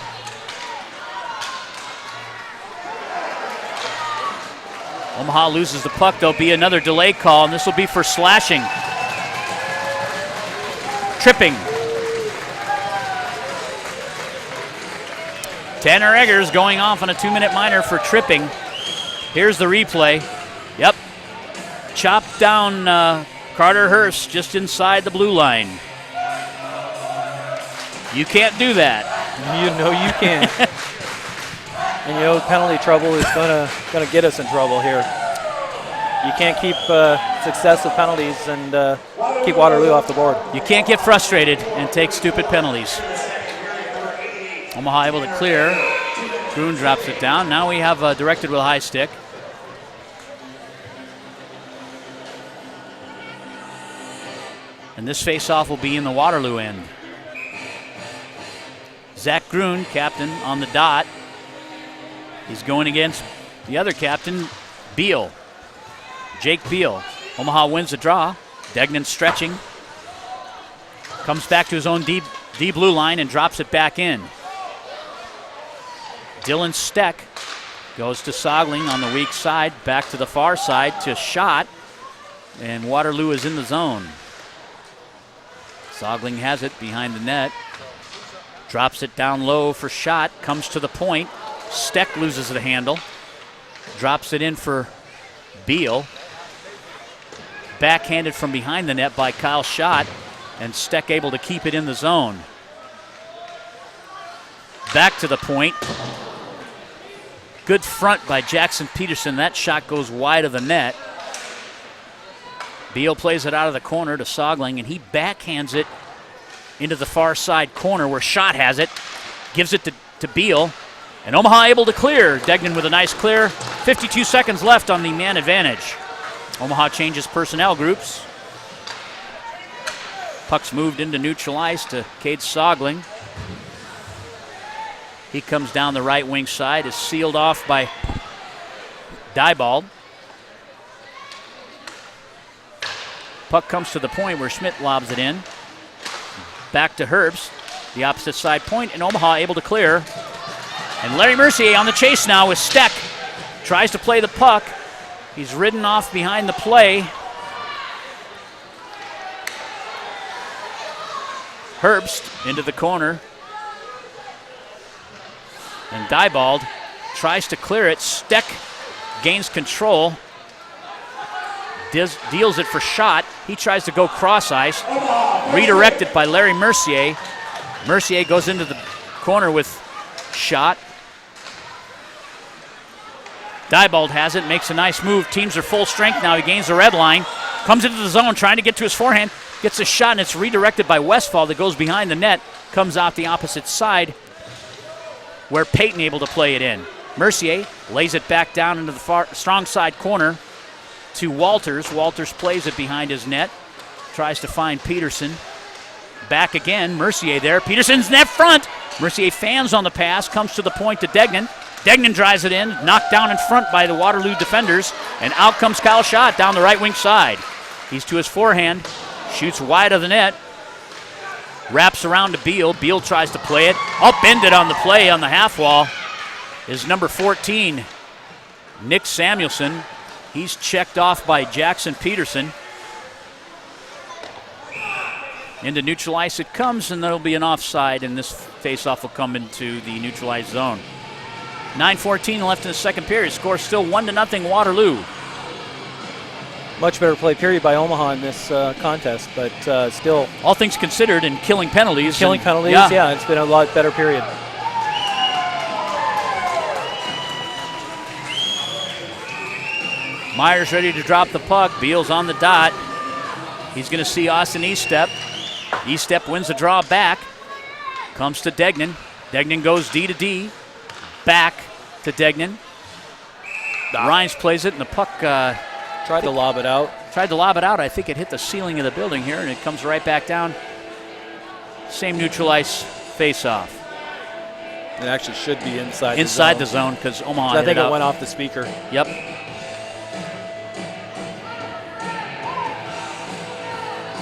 C: Omaha loses the puck. There'll be another delay call, and this will be for slashing. Tripping. Tanner Eggers going off on a 2-minute minor for tripping. Here's the replay. Yep. Chopped down Carter Herbst just inside the blue line. You can't do that.
B: You know you can. And you know penalty trouble is gonna get us in trouble here. You can't keep successive penalties and keep Waterloo off the board.
C: You can't get frustrated and take stupid penalties. Omaha able to clear. Grun drops it down. Now we have directed with a high stick. And this face-off will be in the Waterloo end. Zach Grun, captain, on the dot. He's going against the other captain, Beal. Jake Beal. Omaha wins the draw. Degnan stretching. Comes back to his own D blue line and drops it back in. Dylan Steck goes to Sogling on the weak side, back to the far side to Shot, and Waterloo is in the zone. Sogling has it behind the net. Drops it down low for Shot, comes to the point. Steck loses the handle. Drops it in for Beal. Backhanded from behind the net by Kyle Schott, and Steck able to keep it in the zone. Back to the point. Good front by Jackson Peterson. That shot goes wide of the net. Beal plays it out of the corner to Sogling, and he backhands it into the far side corner where Schott has it. Gives it to Beal. And Omaha able to clear. Degnan with a nice clear. 52 seconds left on the man advantage. Omaha changes personnel groups. Puck's moved into neutral ice to Cade Sogling. He comes down the right wing side, is sealed off by Diebold. Puck comes to the point where Schmidt lobs it in. Back to Herbst, the opposite side point, and Omaha able to clear. And Larry Mercier on the chase now with Steck. Tries to play the puck. He's ridden off behind the play. Herbst into the corner. And Diebold tries to clear it. Steck gains control. Deals it for Schott. He tries to go cross ice. Redirected by Larry Mercier. Mercier goes into the corner with Schott. Diebold has it, makes a nice move. Teams are full strength now. He gains the red line. Comes into the zone trying to get to his forehand. Gets a shot, and it's redirected by Westfall that goes behind the net, comes out the opposite side where Peyton able to play it in. Mercier lays it back down into the far strong side corner to Walters. Walters plays it behind his net, tries to find Peterson. Back again, Mercier there. Peterson's net front. Mercier fans on the pass, comes to the point to Degnan. Degnan drives it in, knocked down in front by the Waterloo defenders, and out comes Kyle Schott down the right wing side. He's to his forehand, shoots wide of the net, wraps around to Beal. Beal tries to play it, upended on the play on the half wall is number 14, Nick Samuelson. He's checked off by Jackson Peterson. Into neutral ice it comes, and there'll be an offside, and this faceoff will come into the neutralized zone. 9:14 left in the second period. Score still 1-0 Waterloo.
B: Much better play period by Omaha in this contest, but still.
C: All things considered, and killing penalties.
B: Yeah, it's been a lot better period.
C: Myers ready to drop the puck. Beal's on the dot. He's going to see Austin Estep. Estep wins the draw back. Comes to Degnan. Degnan goes D to D. Back to Degnan. Rhines plays it, and the puck
B: tried to lob it out.
C: I think it hit the ceiling of the building here, and it comes right back down. Same neutral ice face-off.
B: It actually should be inside
C: the zone because Omaha.
B: I think it went off the speaker.
C: Yep.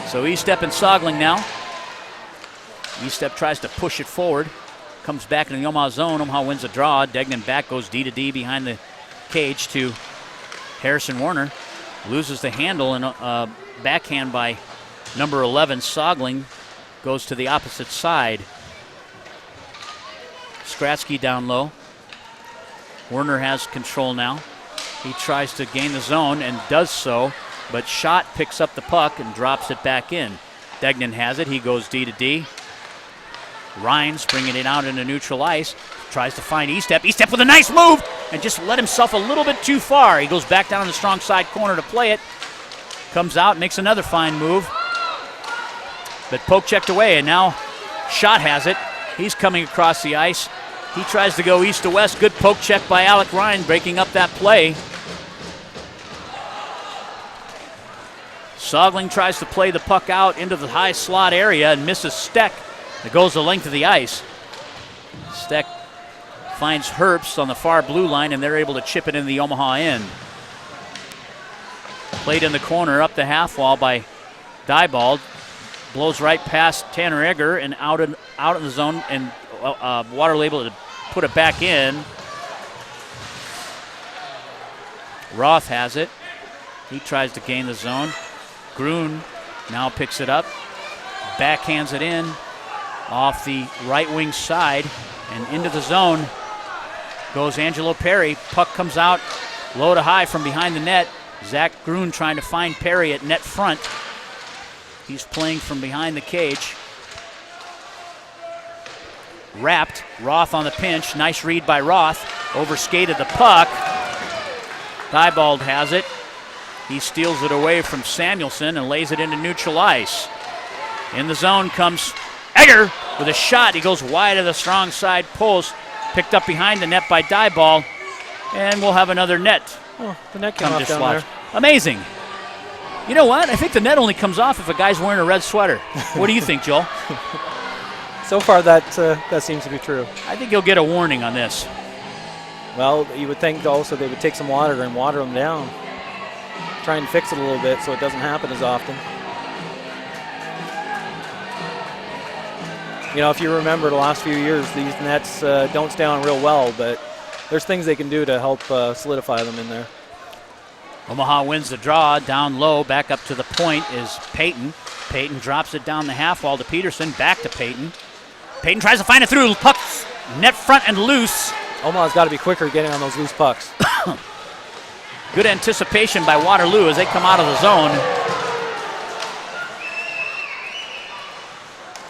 C: So Estep and Sogling now. Estep tries to push it forward. Comes back into the Omaha zone. Omaha wins the draw. Degnan back, goes D to D behind the cage to Harrison Warner. Loses the handle, and backhand by number 11, Sogling, goes to the opposite side. Skratsky down low. Werner has control now. He tries to gain the zone and does so, but Schott picks up the puck and drops it back in. Degnan has it. He goes D to D. Rhines bringing it out into neutral ice. Tries to find Estep. Estep with a nice move and just let himself a little bit too far. He goes back down in the strong side corner to play it. Comes out, makes another fine move. But poke checked away, and now Schott has it. He's coming across the ice. He tries to go east to west. Good poke check by Alec Ryan, breaking up that play. Sogling tries to play the puck out into the high slot area and misses Steck. It goes the length of the ice. Steck finds Herbst on the far blue line, and they're able to chip it in the Omaha end. Played in the corner up the half wall by Diebold. Blows right past Tanner Egger and out in the zone, and Waterloo able to put it back in. Roth has it. He tries to gain the zone. Grun now picks it up. Backhands it in off the right wing side, and into the zone goes Angelo Perry. Puck comes out low to high from behind the net. Zach Grun trying to find Perry at net front. He's playing from behind the cage. Wrapped. Roth on the pinch. Nice read by Roth. Overskated the puck. Diebold has it. He steals it away from Samuelson and lays it into neutral ice. In the zone comes Egger with a shot. He goes wide of the strong side post. Picked up behind the net by Diebold. And we'll have another net.
B: Oh, the net came off down there.
C: Amazing. You know what? I think the net only comes off if a guy's wearing a red sweater. What do you think, Joel?
B: So far, that seems to be true.
C: I think he'll get a warning on this.
B: Well, you would think also they would take some water and water them down. Try and fix it a little bit so it doesn't happen as often. You know, if you remember the last few years, these nets don't stay on real well, but there's things they can do to help solidify them in there.
C: Omaha wins the draw. Down low, back up to the point is Peyton. Peyton drops it down the half wall to Peterson. Back to Peyton. Peyton tries to find it through. Puck's net front and loose.
B: Omaha's got to be quicker getting on those loose pucks.
C: Good anticipation by Waterloo as they come out of the zone.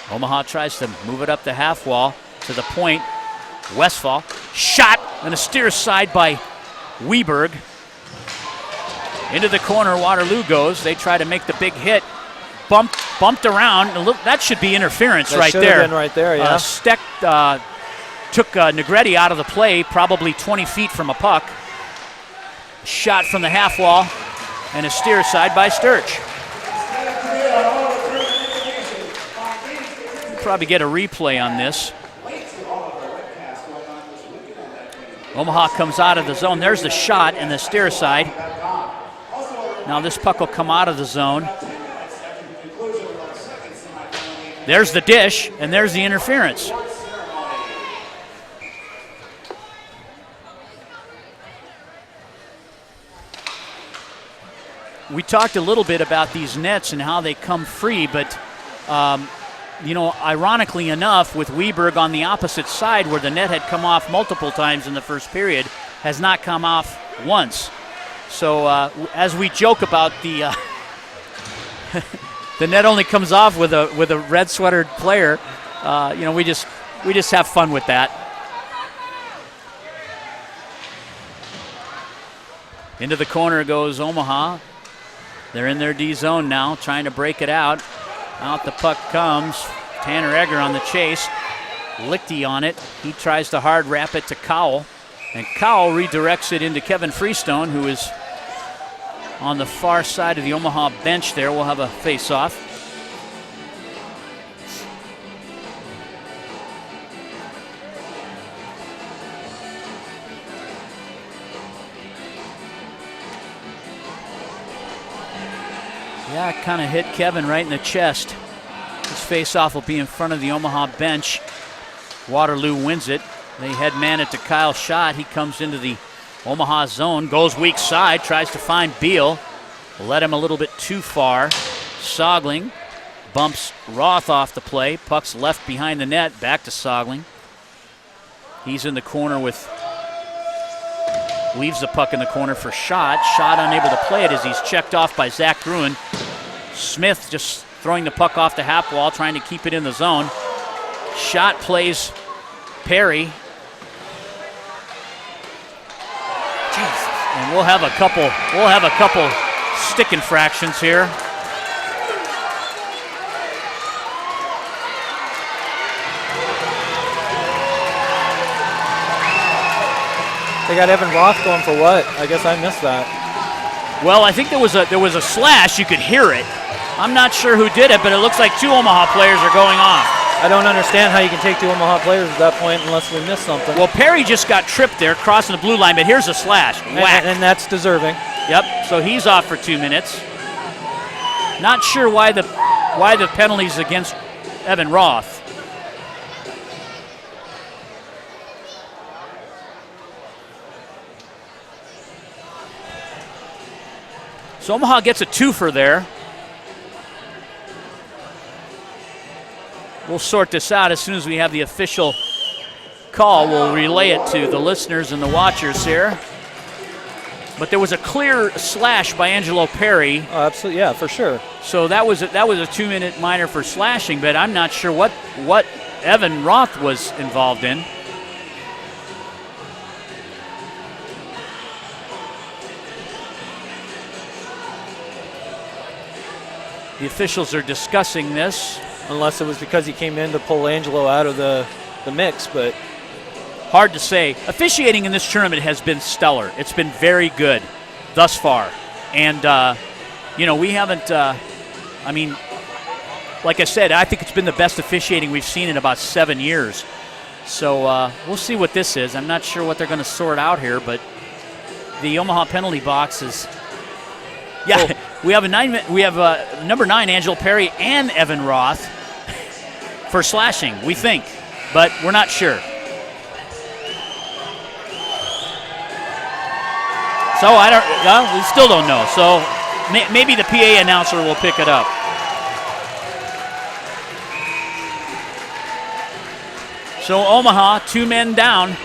C: Omaha tries to move it up the half wall to the point. Westfall. Shot and a steer side by Weberg. Into the corner, Waterloo goes. They try to make the big hit. Bumped bumped around. That should be interference
B: That
C: right
B: should
C: there.
B: have been right there, yeah.
C: Steck took Negretti out of the play, probably 20 feet from a puck. Shot from the half wall, and a steer side by Sturch. We'll probably get a replay on this. Omaha comes out of the zone. There's the shot and the steer side. Now this puck will come out of the zone. There's the dish, and there's the interference. We talked a little bit about these nets and how they come free, but ironically enough, with Weberg on the opposite side where the net had come off multiple times in the first period, has not come off once. So as we joke about the the net only comes off with a red sweatered player, we just have fun with that. Into the corner goes Omaha. They're in their D zone now, trying to break it out. Out the puck comes. Tanner Egger on the chase. Lichty on it. He tries to hard wrap it to Cowell. And Cowell redirects it into Kevin Freestone, who is on the far side of the Omaha bench there. We'll have a face-off. Yeah, it kind of hit Kevin right in the chest. His face-off will be in front of the Omaha bench. Waterloo wins it. They head man it to Kyle Schott. He comes into the Omaha zone, goes weak side, tries to find Beal. Led him a little bit too far. Sogling bumps Roth off the play. Puck's left behind the net, back to Sogling. He's in the corner leaves the puck in the corner for Schott. Schott unable to play it as he's checked off by Zach Gruen. Smith just throwing the puck off the half wall, trying to keep it in the zone. Schott plays Perry. Jesus. And we'll have a couple stick infractions here.
B: They got Evan Roth going for what? I guess I missed that.
C: Well, I think there was a slash. You could hear it. I'm not sure who did it, but it looks like two Omaha players are going off.
B: I don't understand how you can take two Omaha players at that point unless we missed something.
C: Well, Perry just got tripped there, crossing the blue line, but here's a slash. Whack.
B: And that's deserving.
C: Yep, so he's off for 2 minutes. Not sure why the penalties against Evan Roth. So Omaha gets a twofer there. We'll sort this out as soon as we have the official call. We'll relay it to the listeners and the watchers here. But there was a clear slash by Angelo Perry.
B: Oh, absolutely, yeah, for sure.
C: So that was a 2-minute minor for slashing, but I'm not sure what Evan Roth was involved in. The officials are discussing this.
B: Unless it was because he came in to pull Angelo out of the mix, but
C: hard to say. Officiating in this tournament has been stellar. It's been very good thus far. And, we haven't, like I said, I think it's been the best officiating we've seen in about 7 years. So we'll see what this is. I'm not sure what they're going to sort out here, but the Omaha penalty box is, yeah. Oh. We have number 9, Angelo Perry, and Evan Roth for slashing, we think, but we're not sure. So we still don't know. So maybe the PA announcer will pick it up. So Omaha, 2 men down.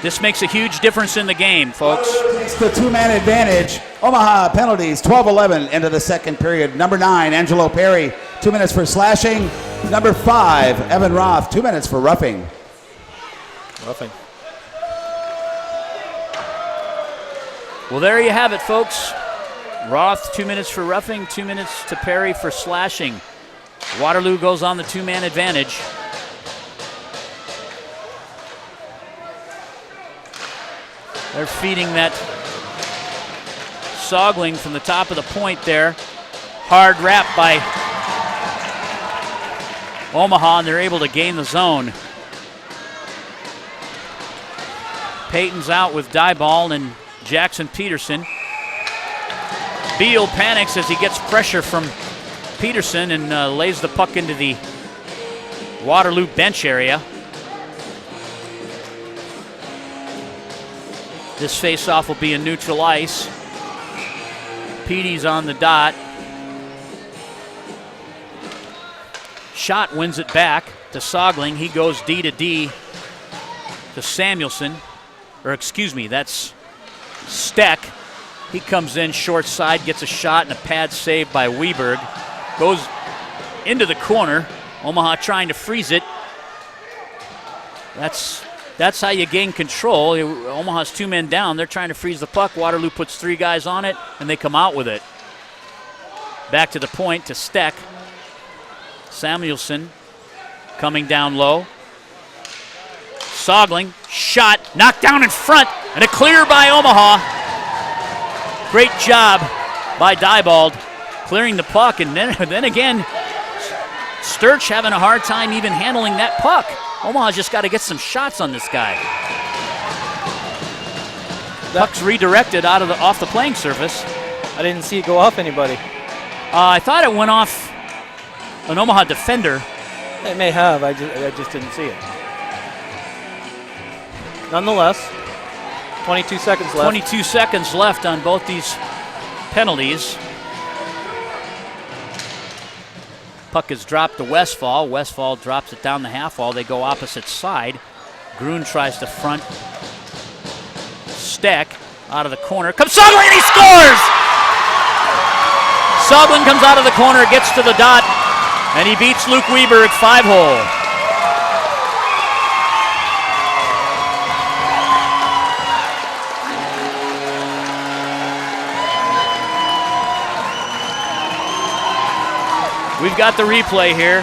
C: This makes a huge difference in the game, folks.
G: It's the 2-man advantage. Omaha penalties, 12-11 into the second period. Number 9, Angelo Perry, 2 minutes for slashing. Number 5, Evan Roth, 2 minutes for roughing.
B: Roughing.
C: Well, there you have it, folks. Roth, 2 minutes for roughing, 2 minutes to Perry for slashing. Waterloo goes on the 2-man advantage. They're feeding that Sogling from the top of the point there. Hard wrap by Omaha, and they're able to gain the zone. Payton's out with Diebold and Jackson Peterson. Beal panics as he gets pressure from Peterson and lays the puck into the Waterloo bench area. This face-off will be in neutral ice. Petey's on the dot. Schott wins it back to Sogling. He goes D to D to Samuelson. Or excuse me, that's Steck. He comes in short side, gets a shot and a pad save by Weberg. Goes into the corner. Omaha trying to freeze it. That's how you gain control. Omaha's 2 men down. They're trying to freeze the puck. Waterloo puts 3 guys on it, and they come out with it. Back to the point to Steck. Samuelson coming down low. Sogling, shot, knocked down in front, and a clear by Omaha. Great job by Diebold clearing the puck, and then again, Sturch having a hard time even handling that puck. Omaha's just got to get some shots on this guy. Puck's redirected off the playing surface.
B: I didn't see it go off anybody.
C: I thought it went off an Omaha defender.
B: It may have. I just didn't see it. Nonetheless, 22 seconds left.
C: 22 seconds left on both these penalties. Puck is dropped to Westfall. Westfall drops it down the half wall. They go opposite side. Grun tries to front Steck out of the corner. Comes Sogling and he scores! Sogling comes out of the corner, gets to the dot, and he beats Luke Weberg 5-hole. We've got the replay here.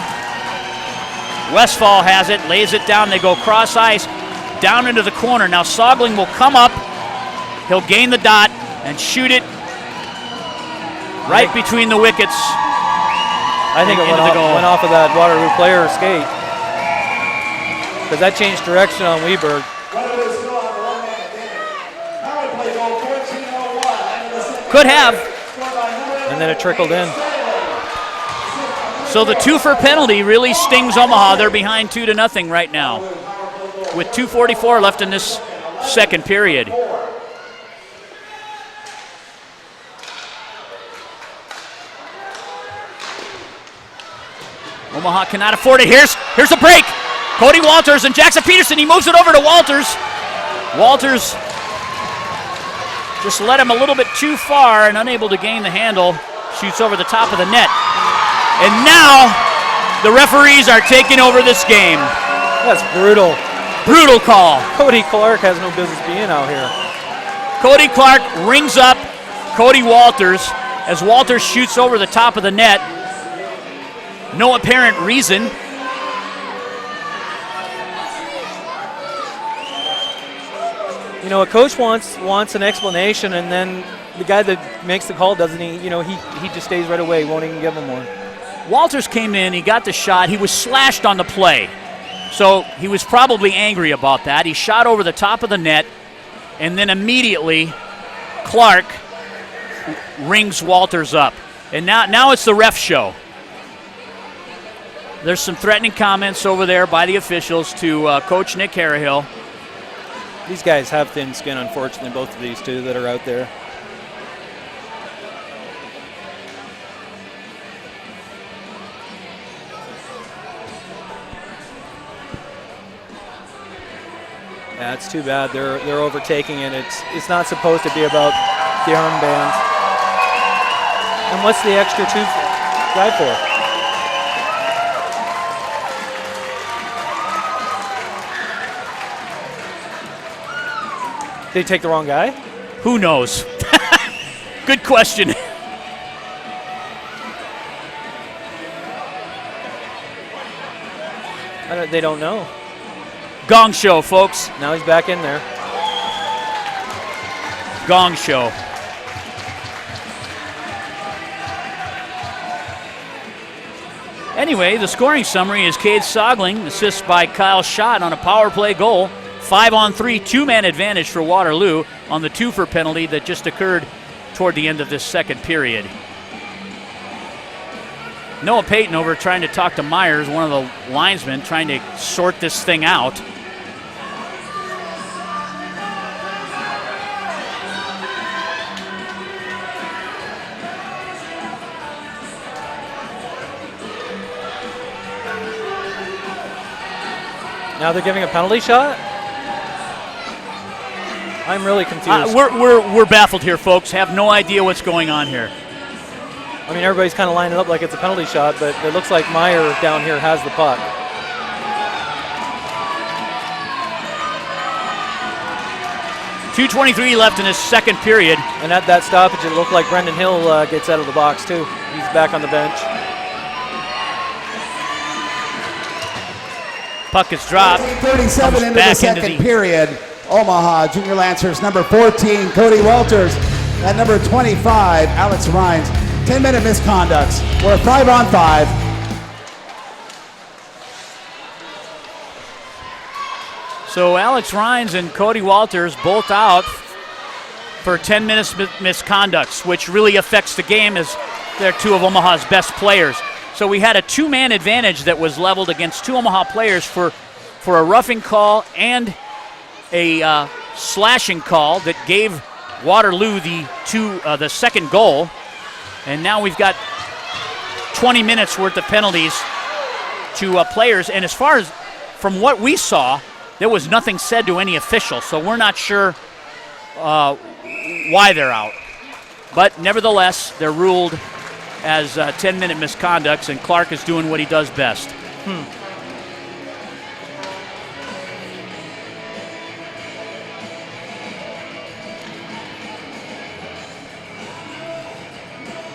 C: Westfall has it, lays it down. They go cross ice, down into the corner. Now Sogling will come up. He'll gain the dot and shoot it right between the wickets.
B: I think it went off of that Waterloo player's skate, because that changed direction on Weberg.
C: Could have.
B: And then it trickled in.
C: So the 2-for penalty really stings Omaha. They're behind 2-0 right now, with 2:44 left in this second period. Omaha cannot afford it. Here's a break. Cody Walters and Jackson Peterson. He moves it over to Walters. Walters just led him a little bit too far and unable to gain the handle. Shoots over the top of the net. And now the referees are taking over this game.
B: That's brutal.
C: Brutal call.
B: Cody Clark has no business being out here.
C: Cody Clark rings up Cody Walters as Walters shoots over the top of the net. No apparent reason.
B: You know, a coach wants an explanation, and then the guy that makes the call doesn't. He just stays right away. Won't even give him one.
C: Walters came in, he got the shot, he was slashed on the play. So he was probably angry about that. He shot over the top of the net, and then immediately Clark rings Walters up. And now it's the ref show. There's some threatening comments over there by the officials to Coach Nick Harahill.
B: These guys have thin skin, unfortunately, both of these two that are out there. Yeah, it's too bad. They're overtaking it. It's not supposed to be about the armbands. And what's the extra 2 guy for? Did he take the wrong guy?
C: Who knows? Good question.
B: They don't know.
C: Gong show, folks.
B: Now he's back in there.
C: Gong show. Anyway, the scoring summary is Cade Sogling, assist by Kyle Schott on a power play goal. 5-on-3, two-man advantage for Waterloo on the 2-for penalty that just occurred toward the end of this second period. Noah Payton over trying to talk to Myers, one of the linesmen, trying to sort this thing out.
B: Now they're giving a penalty shot? I'm really confused.
C: We're baffled here, folks. Have no idea what's going on here.
B: I mean, everybody's kind of lining up like it's a penalty shot, but it looks like Meyer down here has the puck.
C: .223 left in this second period.
B: And at that stoppage, it looked like Brendan Hill gets out of the box, too. He's back on the bench.
C: Puck is dropped.
G: 37 into the second period. Omaha Junior Lancers, number 14, Cody Walters, and number 25, Alex Rhines. 10-minute misconducts. We're 5-on-5.
C: So Alex Rhines and Cody Walters both out for 10 minutes misconducts, which really affects the game as they're two of Omaha's best players. So we had a two-man advantage that was leveled against two Omaha players for a roughing call and a slashing call that gave Waterloo the second goal. And now we've got 20 minutes worth of penalties to players. And as far as from what we saw, there was nothing said to any official. So we're not sure why they're out. But nevertheless, they're ruled as 10-minute misconducts, and Clark is doing what he does best.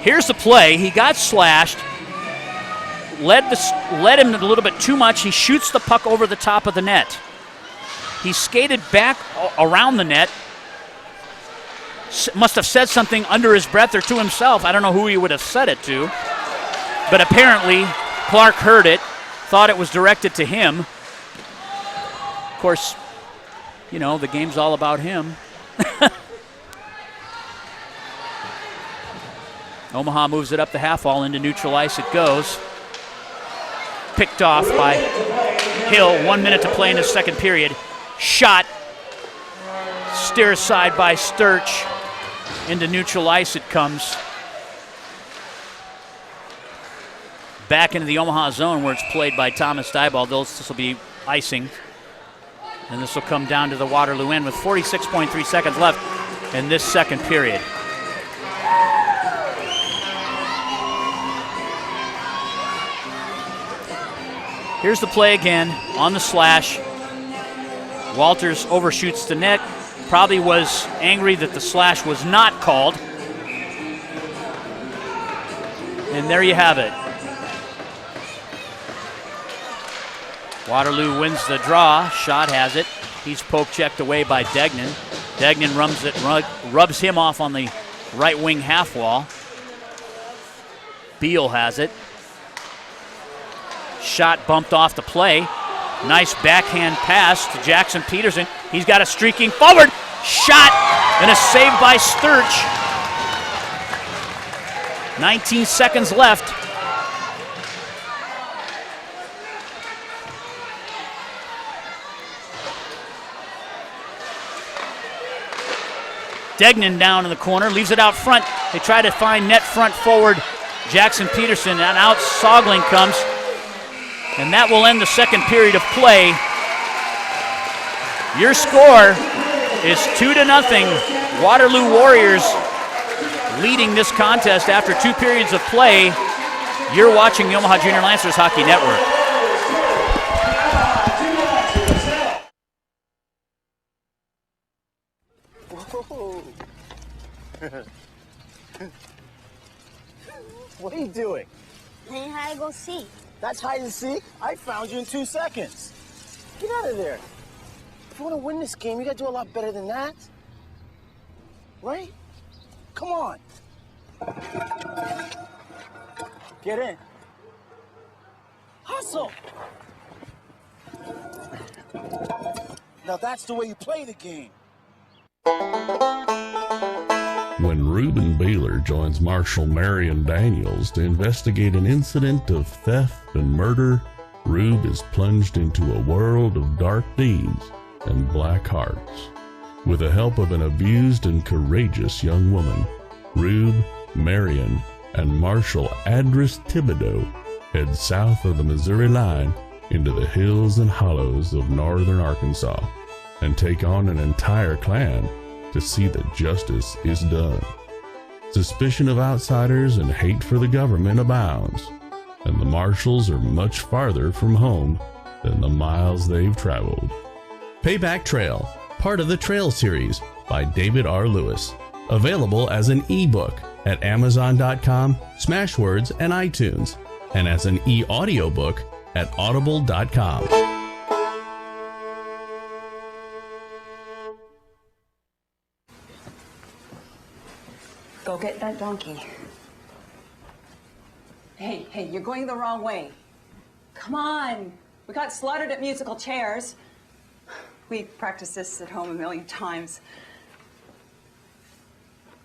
C: Here's the play. He got slashed, led him a little bit too much. He shoots the puck over the top of the net. He skated back around the net. Must have said something under his breath or to himself. I don't know who he would have said it to. But apparently, Clark heard it, thought it was directed to him. Of course, you know, the game's all about him. Omaha moves it up the half wall into neutral ice. It goes. Picked off by Hill. 1 minute to play in the second period. Shot. Steer aside by Sturch. Into neutral ice it comes. Back into the Omaha zone where it's played by Thomas Diebold. This will be icing. And this will come down to the Waterloo end with 46.3 seconds left in this second period. Here's the play again on the slash. Walters overshoots the net. Probably was angry that the slash was not called. And there you have it. Waterloo wins the draw. Schott has it. He's poke-checked away by Degnan. Degnan rubs him off on the right wing half wall. Beal has it. Schott bumped off the play. Nice backhand pass to Jackson Peterson. He's got a streaking forward. Shot and a save by Sturch. 19 seconds left. Degnan down in the corner, leaves it out front. They try to find net front forward Jackson Peterson, and out Sogling comes. And that will end the second period of play. Your score is 2-0. Waterloo Warriors leading this contest after 2 periods of play. You're watching the Omaha Junior Lancers Hockey Network.
H: What are you doing?
I: Learning how to go see.
H: That's hide and seek. I found you in 2 seconds. Get out of there. If you want to win this game, you got to do a lot better than that. Right? Come on. Get in. Hustle. Now that's the way you play the game.
F: When Reuben Baylor joins Marshal Marion Daniels to investigate an incident of theft and murder, Rube is plunged into a world of dark deeds and black hearts. With the help of an abused and courageous young woman, Rube, Marion, and Marshal Adris Thibodeau head south of the Missouri line into the hills and hollows of northern Arkansas and take on an entire clan to see that justice is done. Suspicion of outsiders and hate for the government abounds, and the Marshals are much farther from home than the miles they've traveled. Payback Trail, part of the Trail series by David R. Lewis. Available as an ebook at Amazon.com, Smashwords, and iTunes, and as an e-audiobook at Audible.com.
I: Go get that donkey. Hey, you're going the wrong way. Come on. We got slaughtered at musical chairs. We practiced this at home a million times.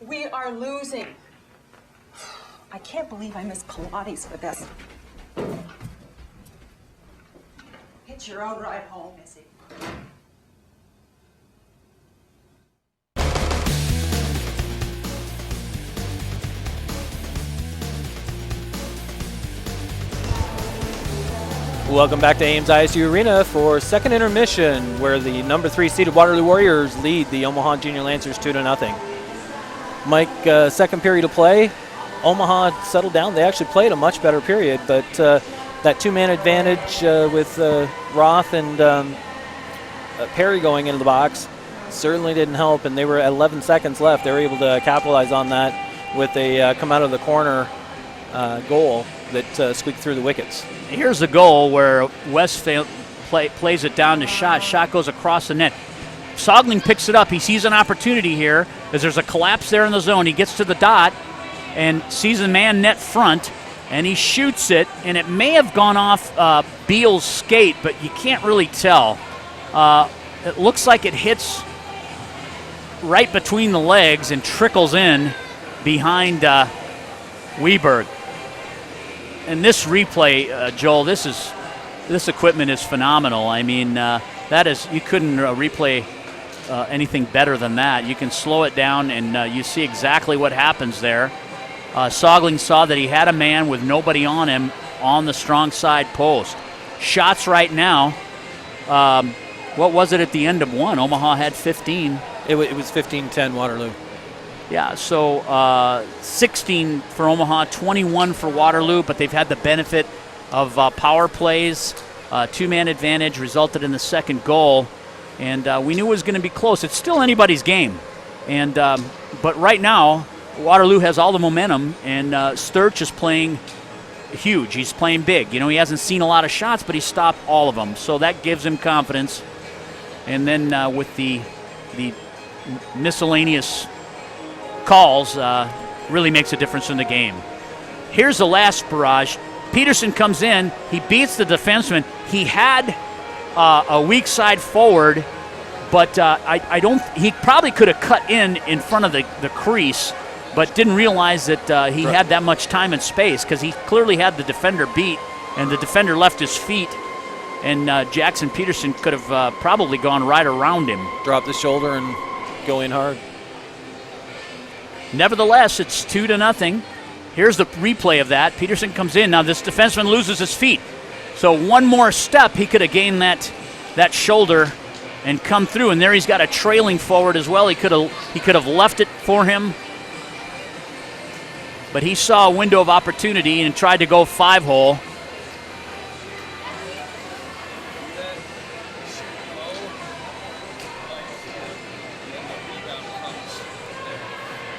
I: We are losing. I can't believe I missed Pilates for this. Hitch your own ride home, Missy.
B: Welcome back to Ames ISU Arena for second intermission, where the number 3 seeded Waterloo Warriors lead the Omaha Junior Lancers 2-0. Mike, second period of play, Omaha settled down. They actually played a much better period, but that two-man advantage with Roth and Perry going into the box certainly didn't help, and they were at 11 seconds left. They were able to capitalize on that with a come out of the corner goal that squeaked through the wickets.
C: Here's a goal where Westfield plays it down to Schott. Schott goes across the net. Sogling picks it up. He sees an opportunity here as there's a collapse there in the zone. He gets to the dot and sees a man net front, and he shoots it, and it may have gone off Beal's skate, but you can't really tell. It looks like it hits right between the legs and trickles in behind Weberg. And this replay, Joel, this equipment is phenomenal. I mean, you couldn't replay anything better than that. You can slow it down, and you see exactly what happens there. Sogling saw that he had a man with nobody on him on the strong side post. Shots right now. What was it at the end of one? Omaha had 15.
B: It was 15-10 Waterloo.
C: Yeah, so 16 for Omaha, 21 for Waterloo, but they've had the benefit of power plays. Two-man advantage resulted in the second goal, and we knew it was going to be close. It's still anybody's game, and but right now Waterloo has all the momentum, and Sturch is playing huge. He's playing big. You know, he hasn't seen a lot of shots, but he stopped all of them, so that gives him confidence. And then with the miscellaneous calls, really makes a difference in the game. Here's the last barrage. Peterson comes in. He beats the defenseman. He had a weak side forward, but he probably could have cut in front of the crease, but didn't realize that he had that much time and space, because he clearly had the defender beat, and the defender left his feet, and Jackson Peterson could have probably gone right around him.
B: Drop the shoulder and go in hard.
C: Nevertheless, it's 2-0. Here's the replay of that. Peterson comes in. Now this defenseman loses his feet. So one more step, he could have gained that shoulder and come through. And there he's got a trailing forward as well. He could have left it for him. But he saw a window of opportunity and tried to go 5-hole.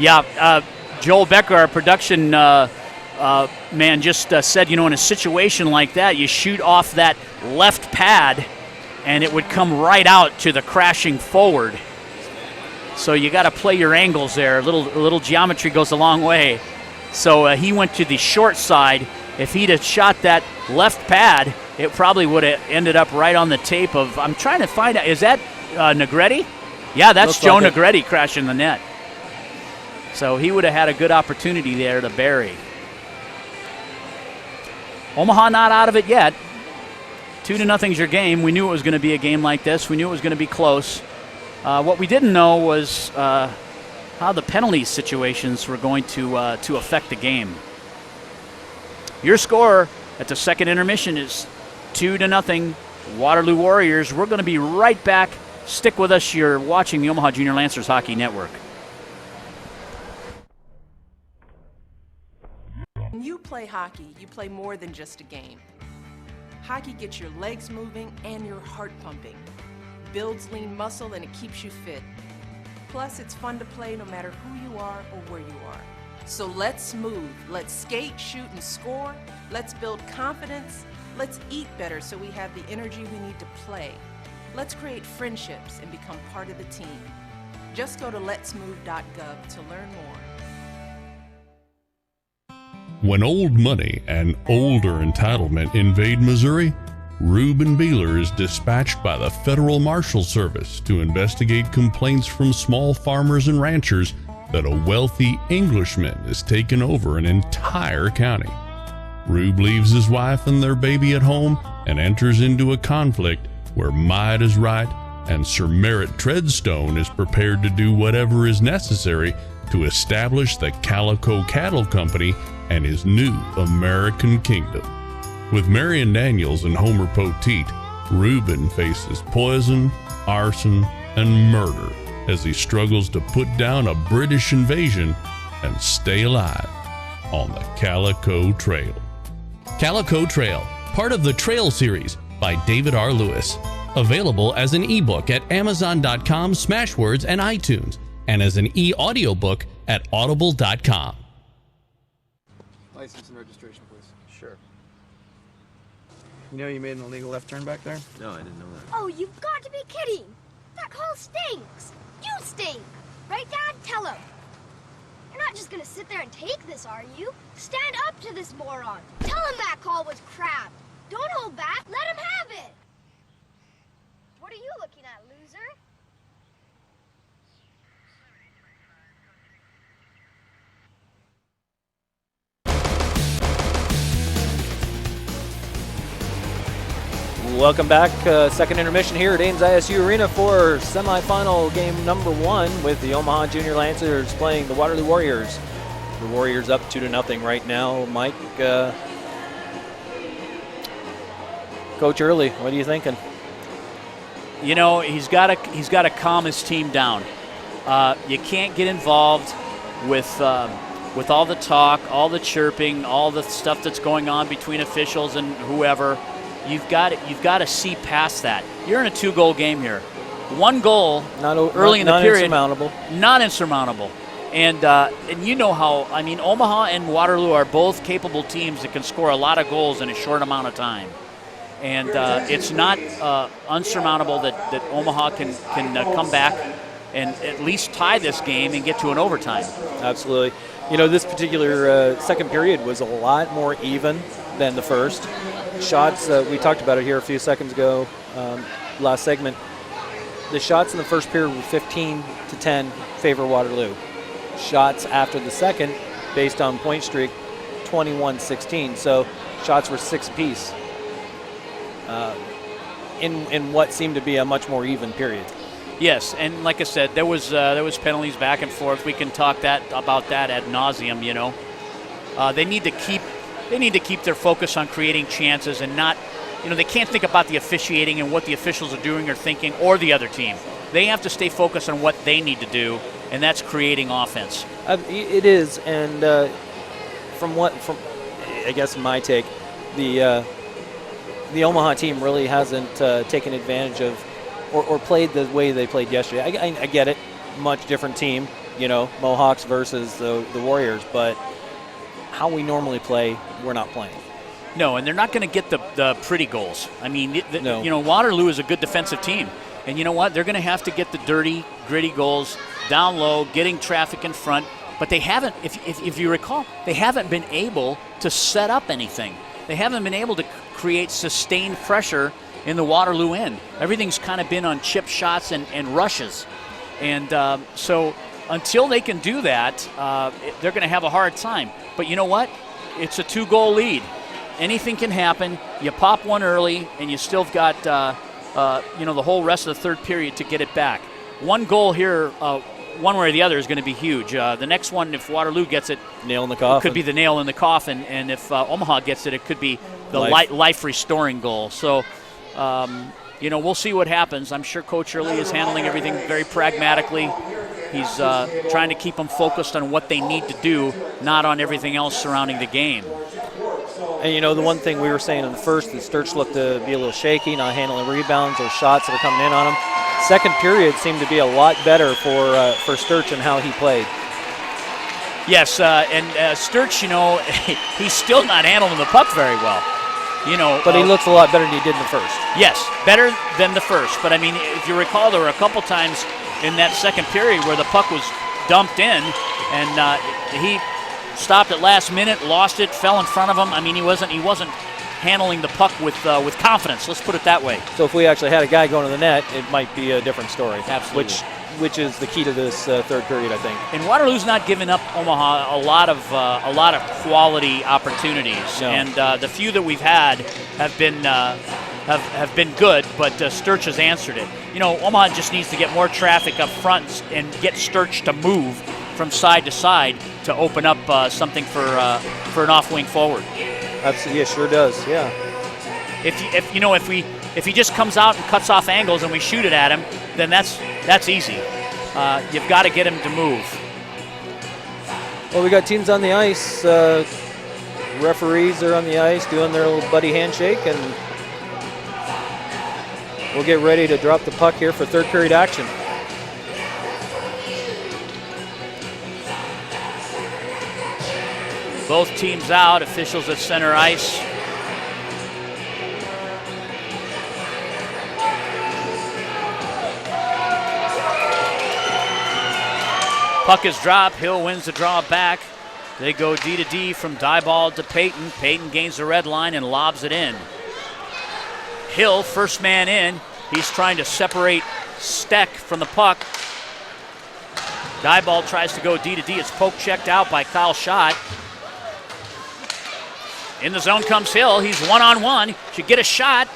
C: Yeah, Joel Becker, our production man just said, in a situation like that, you shoot off that left pad, and it would come right out to the crashing forward. So you got to play your angles there. A little geometry goes a long way. So he went to the short side. If he'd have shot that left pad, it probably would have ended up right on the tape of, I'm trying to find out, is that Negretti? Yeah, that's
B: Looks
C: Joe
B: like it.
C: Negretti crashing the net. So he would have had a good opportunity there to bury. Omaha not out of it yet. 2-0's your game. We knew it was going to be a game like this. We knew it was going to be close. What we didn't know was how the penalty situations were going to affect the game. Your score at the second intermission is 2-0 Waterloo Warriors. We're going to be right back. Stick with us. You're watching the Omaha Junior Lancers Hockey Network.
J: When you play hockey, you play more than just a game. Hockey gets your legs moving and your heart pumping, builds lean muscle, and it keeps you fit. Plus, it's fun to play no matter who you are or where you are. So let's move. Let's skate, shoot, and score. Let's build confidence. Let's eat better so we have the energy we need to play. Let's create friendships and become part of the team. Just go to letsmove.gov to learn more.
F: When old money and older entitlement invade Missouri, Reuben Beeler is dispatched by the Federal Marshal Service to investigate complaints from small farmers and ranchers that a wealthy Englishman has taken over an entire county. Rube leaves his wife and their baby at home and enters into a conflict where might is right and Sir Merritt Treadstone is prepared to do whatever is necessary to establish the Calico Cattle Company and his new American kingdom. With Marion Daniels and Homer Poteet, Reuben faces poison, arson, and murder as he struggles to put down a British invasion and stay alive on the Calico Trail. Calico Trail, part of the Trail series by David R. Lewis. Available as an ebook at Amazon.com, Smashwords, and iTunes, and as an e-audiobook at Audible.com.
K: License and registration, please. Sure. You know you made an illegal left turn back there?
L: No, I didn't know that.
M: Oh, you've got to be kidding. That call stinks. You stink. Right, Dad? Tell him. You're not just going to sit there and take this, are you? Stand up to this moron. Tell him that call was crap. Don't hold back. Let him have it. What are you looking at, loser?
B: Welcome back. Second intermission here at Ames ISU Arena for semifinal game number 1 with the Omaha Junior Lancers playing the Waterloo Warriors. The Warriors up 2-0 right now. Mike, Coach Early, what are you thinking?
C: You know, he's got to calm his team down. You can't get involved with all the talk, all the chirping, all the stuff that's going on between officials and whoever. You've got to see past that. You're in a 2-goal game here. 1 goal early in the period, not insurmountable. And you know how, I mean, Omaha and Waterloo are both capable teams that can score a lot of goals in a short amount of time. And it's not unsurmountable that Omaha can come back and at least tie this game and get to an overtime.
B: Absolutely. You know, this particular second period was a lot more even than the first. Shots, we talked about it here a few seconds ago, last segment. The shots in the first period were 15-10 favor Waterloo. Shots after the second, based on point streak, 21-16. So shots were 6 apiece in what seemed to be a much more even period.
C: Yes, and like I said, there was penalties back and forth. We can talk about that ad nauseum. You know, they need to keep their focus on creating chances and not, you know, they can't think about the officiating and what the officials are doing or thinking or the other team. They have to stay focused on what they need to do, and that's creating offense.
B: It is, and from I guess my take, the Omaha team really hasn't taken advantage of or played the way they played yesterday. I get it, much different team, you know, Mohawks versus the Warriors, but how we normally play, we're not playing.
C: No, and they're not going to get the pretty goals. I mean,
B: No.
C: you know, Waterloo is a good defensive team. And you know what? They're going to have to get the dirty, gritty goals down low, getting traffic in front. But they haven't, if you recall, they haven't been able to set up anything. They haven't been able to create sustained pressure in the Waterloo end. Everything's kind of been on chip shots and rushes. And so until they can do that, they're going to have a hard time. But you know what? It's a 2-goal lead. Anything can happen. You pop one early, and you still got you know, the whole rest of the third period to get it back. One goal here, one way or the other, is going to be huge. The next one, if Waterloo gets it,
B: nail in the coffin.
C: It could be the nail in the coffin, and if Omaha gets it, it could be the life-restoring goal. So, you know, we'll see what happens. I'm sure Coach Early is handling everything very pragmatically. He's trying to keep them focused on what they need to do, not on everything else surrounding the game.
B: And, you know, the one thing we were saying in the first, that Sturch looked to be a little shaky, not handling rebounds or shots that are coming in on him. Second period seemed to be a lot better for Sturch and how he played.
C: Yes, and Sturch, you know, he's still not handling the puck very well. You know,
B: but he looks a lot better than he did in the first.
C: Yes, better than the first. But, I mean, if you recall, there were a couple times in that second period where the puck was dumped in, and he stopped at last minute, lost it, fell in front of him. I mean, he wasn't handling the puck with confidence. Let's put it that way.
B: So if we actually had a guy going to the net, it might be a different story.
C: Absolutely.
B: Which is the key to this third period, I think.
C: And Waterloo's not giving up Omaha a lot of quality opportunities.
B: No.
C: And the few that we've had have been good, but Sturch has answered it. You know, Omaha just needs to get more traffic up front and get Sturch to move from side to side to open up something for an off-wing forward.
B: Absolutely, yeah, sure does. Yeah.
C: If he just comes out and cuts off angles and we shoot it at him, then that's easy. You've got to get him to move.
B: Well, we got teams on the ice. Referees are on the ice doing their little buddy handshake, and we'll get ready to drop the puck here for third period action.
C: Both teams out, officials at center ice. Puck is dropped, Hill wins the draw back. They go D to D from Diebold to Payton. Payton gains the red line and lobs it in. Hill, first man in. He's trying to separate Steck from the puck. Diebold tries to go D to D. It's poke checked out by Kyle Schott. In the zone comes Hill. He's one-on-one. Should get a shot.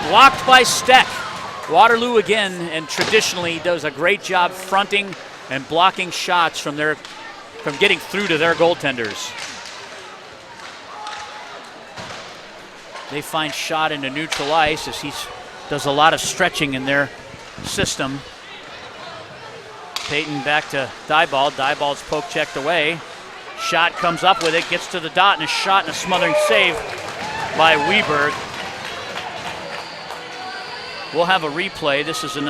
C: Blocked by Steck. Waterloo again, and traditionally does a great job fronting and blocking shots from getting through to their goaltenders. They find Schott into neutral ice as he does a lot of stretching in their system. Payton back to Diebold. Diebold's poke checked away. Schott comes up with it, gets to the dot, and a shot and a smothering save by Weberg. We'll have a replay. This is an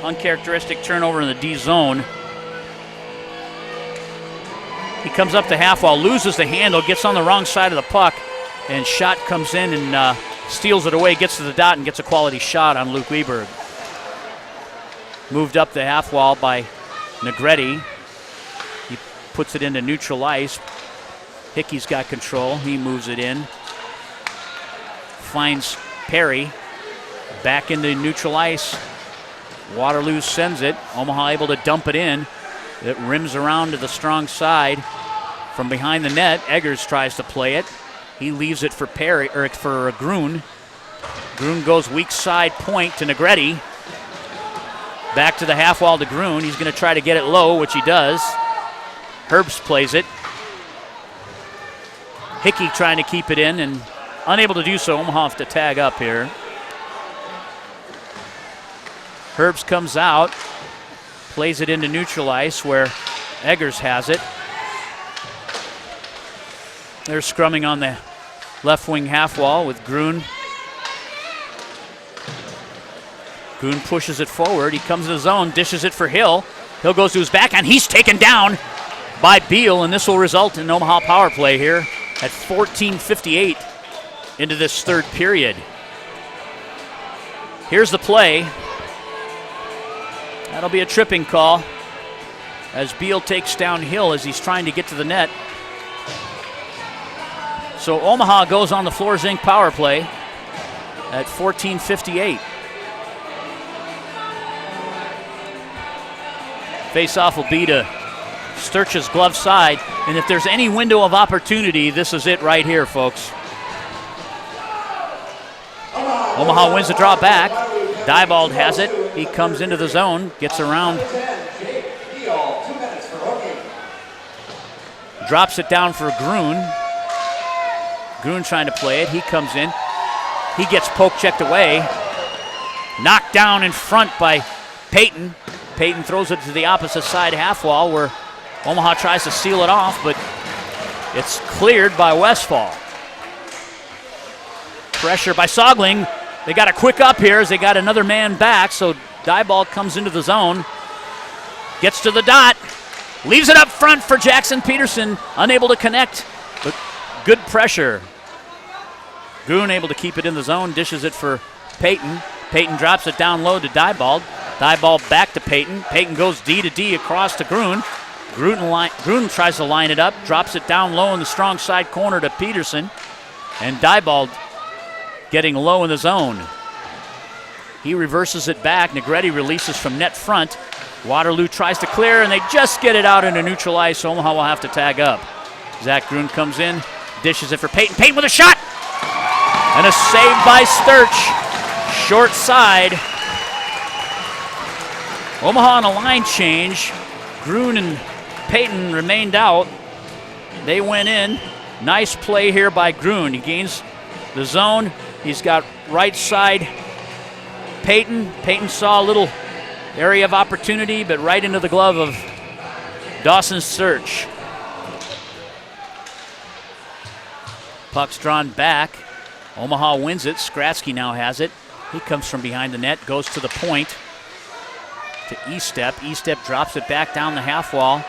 C: uncharacteristic turnover in the D zone. He comes up the half wall, loses the handle, gets on the wrong side of the puck, and Schott comes in and steals it away, gets to the dot, and gets a quality shot on Luke Weberg. Moved up the half wall by Negretti. He puts it into neutral ice. Hickey's got control. He moves it in. Finds Perry. Back into neutral ice. Waterloo sends it. Omaha able to dump it in. It rims around to the strong side. From behind the net, Eggers tries to play it. He leaves it for Perry, or for Grun. Grun goes weak side point to Negretti. Back to the half wall to Grun. He's going to try to get it low, which he does. Herbst plays it. Hickey trying to keep it in and unable to do so. Omaha have to tag up here. Herbst comes out, plays it into neutral ice where Eggers has it. They're scrumming on the left wing half wall with Grun. Grun pushes it forward. He comes to the zone, dishes it for Hill. Hill goes to his backhand. He's taken down by Beal, and this will result in Omaha power play here at 14:58 into this third period. Here's the play. That'll be a tripping call as Beal takes downhill as he's trying to get to the net. So Omaha goes on the Floors Inc. power play at 14:58. Face-off will be to Sturch's glove side, and if there's any window of opportunity, this is it right here, folks. Omaha wins the draw back. Diebold has it. He comes into the zone, gets around. Drops it down for Grun. Grun trying to play it. He comes in. He gets poke-checked away. Knocked down in front by Payton. Payton throws it to the opposite side half wall where Omaha tries to seal it off, but it's cleared by Westfall. Pressure by Sogling. They got a quick up here as they got another man back, so Diebold comes into the zone. Gets to the dot. Leaves it up front for Jackson Peterson. Unable to connect, but good pressure. Grun able to keep it in the zone. Dishes it for Payton. Payton drops it down low to Diebold. Diebold back to Payton. Payton goes D to D across to Grun. Grun tries to line it up, drops it down low in the strong side corner to Peterson. And Diebold getting low in the zone. He reverses it back. Negretti releases from net front. Waterloo tries to clear, and they just get it out into neutral ice. Omaha will have to tag up. Zach Grun comes in, dishes it for Payton. Payton with a shot! And a save by Sturch. Short side. Omaha on a line change. Grun and Payton remained out. They went in. Nice play here by Grun. He gains the zone. He's got right side Payton. Payton saw a little area of opportunity, but right into the glove of Dawson Sturch. Puck's drawn back. Omaha wins it. Skratsky now has it. He comes from behind the net, goes to the point to Estep. Estep drops it back down the half wall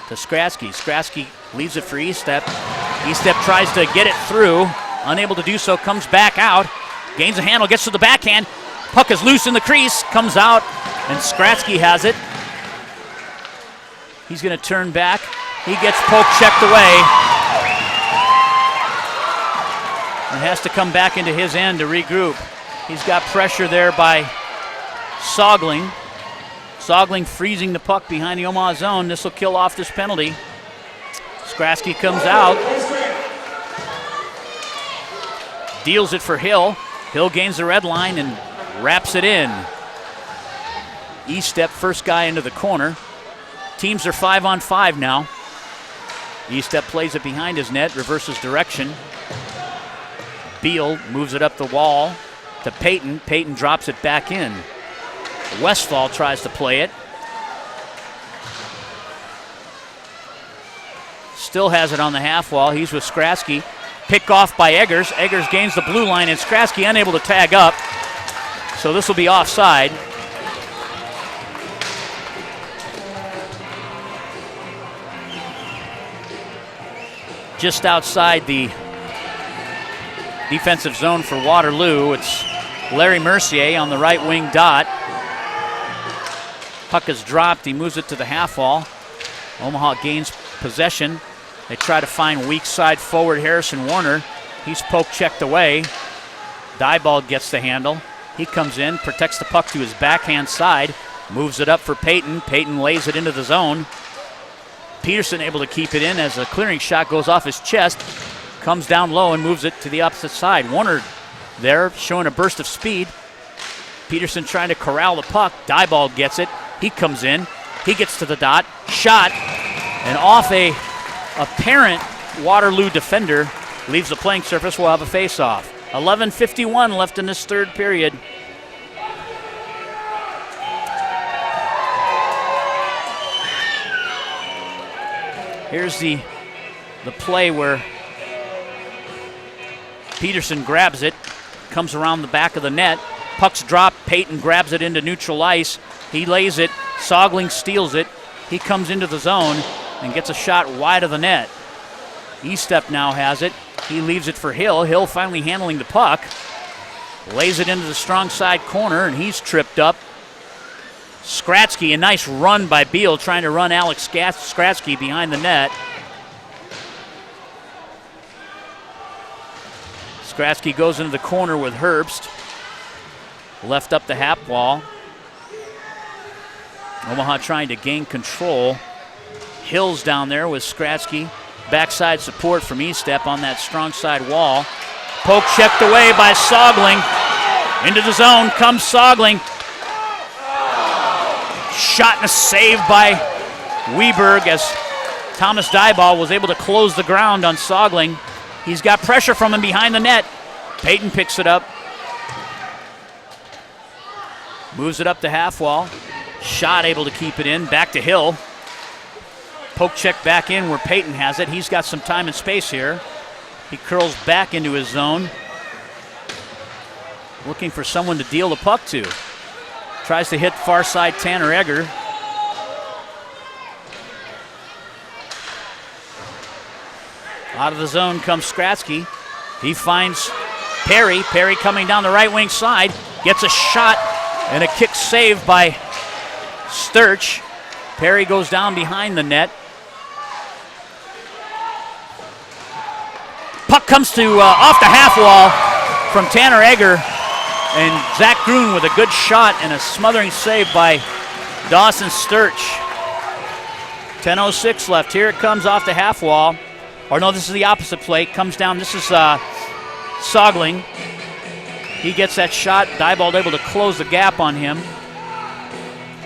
C: to Skratsky. Skratsky leaves it for Estep. Estep tries to get it through. Unable to do so, comes back out. Gains a handle, gets to the backhand. Puck is loose in the crease, comes out, and Skratsky has it. He's going to turn back. He gets poke-checked away. And has to come back into his end to regroup. He's got pressure there by Sogling. Sogling freezing the puck behind the Omaha zone. This will kill off this penalty. Skratsky comes out. Deals it for Hill. Hill gains the red line and wraps it in. Estep, first guy into the corner. Teams are 5-on-5 now. Estep plays it behind his net, reverses direction. Beal moves it up the wall to Payton. Payton drops it back in. Westfall tries to play it. Still has it on the half wall. He's with Skratsky. Pick off by Eggers. Eggers gains the blue line, and Skratsky unable to tag up. So this will be offside. Just outside the defensive zone for Waterloo, it's Larry Mercier on the right wing dot. Puck is dropped. He moves it to the half wall. Omaha gains possession. They try to find weak side forward Harrison Warner. He's poke-checked away. Diebold gets the handle. He comes in, protects the puck to his backhand side, moves it up for Payton. Payton lays it into the zone. Peterson able to keep it in as a clearing shot goes off his chest, comes down low and moves it to the opposite side. Warner there showing a burst of speed. Peterson trying to corral the puck. Diebold gets it. He comes in. He gets to the dot. Shot. And off a apparent Waterloo defender. Leaves the playing surface. We'll have a face-off. 11:51 left in this third period. Here's the play where Peterson grabs it, comes around the back of the net. Puck's dropped. Payton grabs it into neutral ice. He lays it. Sogling steals it. He comes into the zone. and gets a shot wide of the net. E-Step now has it. He leaves it for Hill. Hill finally handling the puck. Lays it into the strong side corner, and he's tripped up. Skratsky, a nice run by Beal, trying to run Alex Skratsky behind the net. Skratsky goes into the corner with Herbst. Left up the half wall. Omaha trying to gain control. Hill's down there with Skratsky. Backside support from E-Step on that strong side wall. Poke checked away by Sogling. Into the zone comes Sogling. Shot and a save by Weberg as Thomas Dieball was able to close the ground on Sogling. He's got pressure from him behind the net. Payton picks it up. Moves it up the half wall. Shot able to keep it in. Back to Hill. Poke check back in where Payton has it. He's got some time and space here. He curls back into his zone. Looking for someone to deal the puck to. Tries to hit far side Tanner Egger. Out of the zone comes Skratsky. He finds Perry. Perry coming down the right wing side. Gets a shot and a kick saved by Sturch. Perry goes down behind the net. Puck comes to off the half wall from Tanner Egger. And Zach Grun with a good shot and a smothering save by Dawson Sturch. 10:06 left. Here it comes off the half wall. Or no, this is the opposite play. Comes down. This is Sogling. He gets that shot. Diebold able to close the gap on him.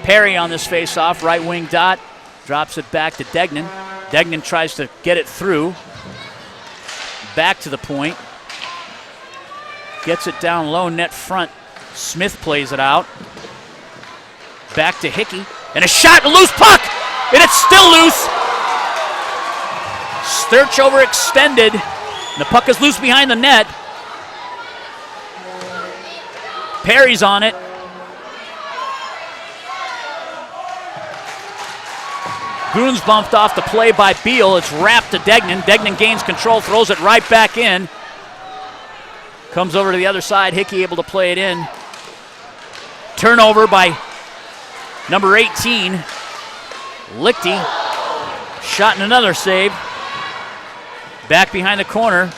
C: Perry on this face-off. Right wing dot. Drops it back to Degnan. Degnan tries to get it through. Back to the point. Gets it down low, net front. Smith plays it out. Back to Hickey. And a shot, a loose puck! And it's still loose! Sturch overextended. The puck is loose behind the net. Perry's on it. Grun's bumped off the play by Beal. It's wrapped to Degnan. Degnan gains control, throws it right back in. Comes over to the other side. Hickey able to play it in. Turnover by number 18. Lichty. Shot and another save. Back behind the corner.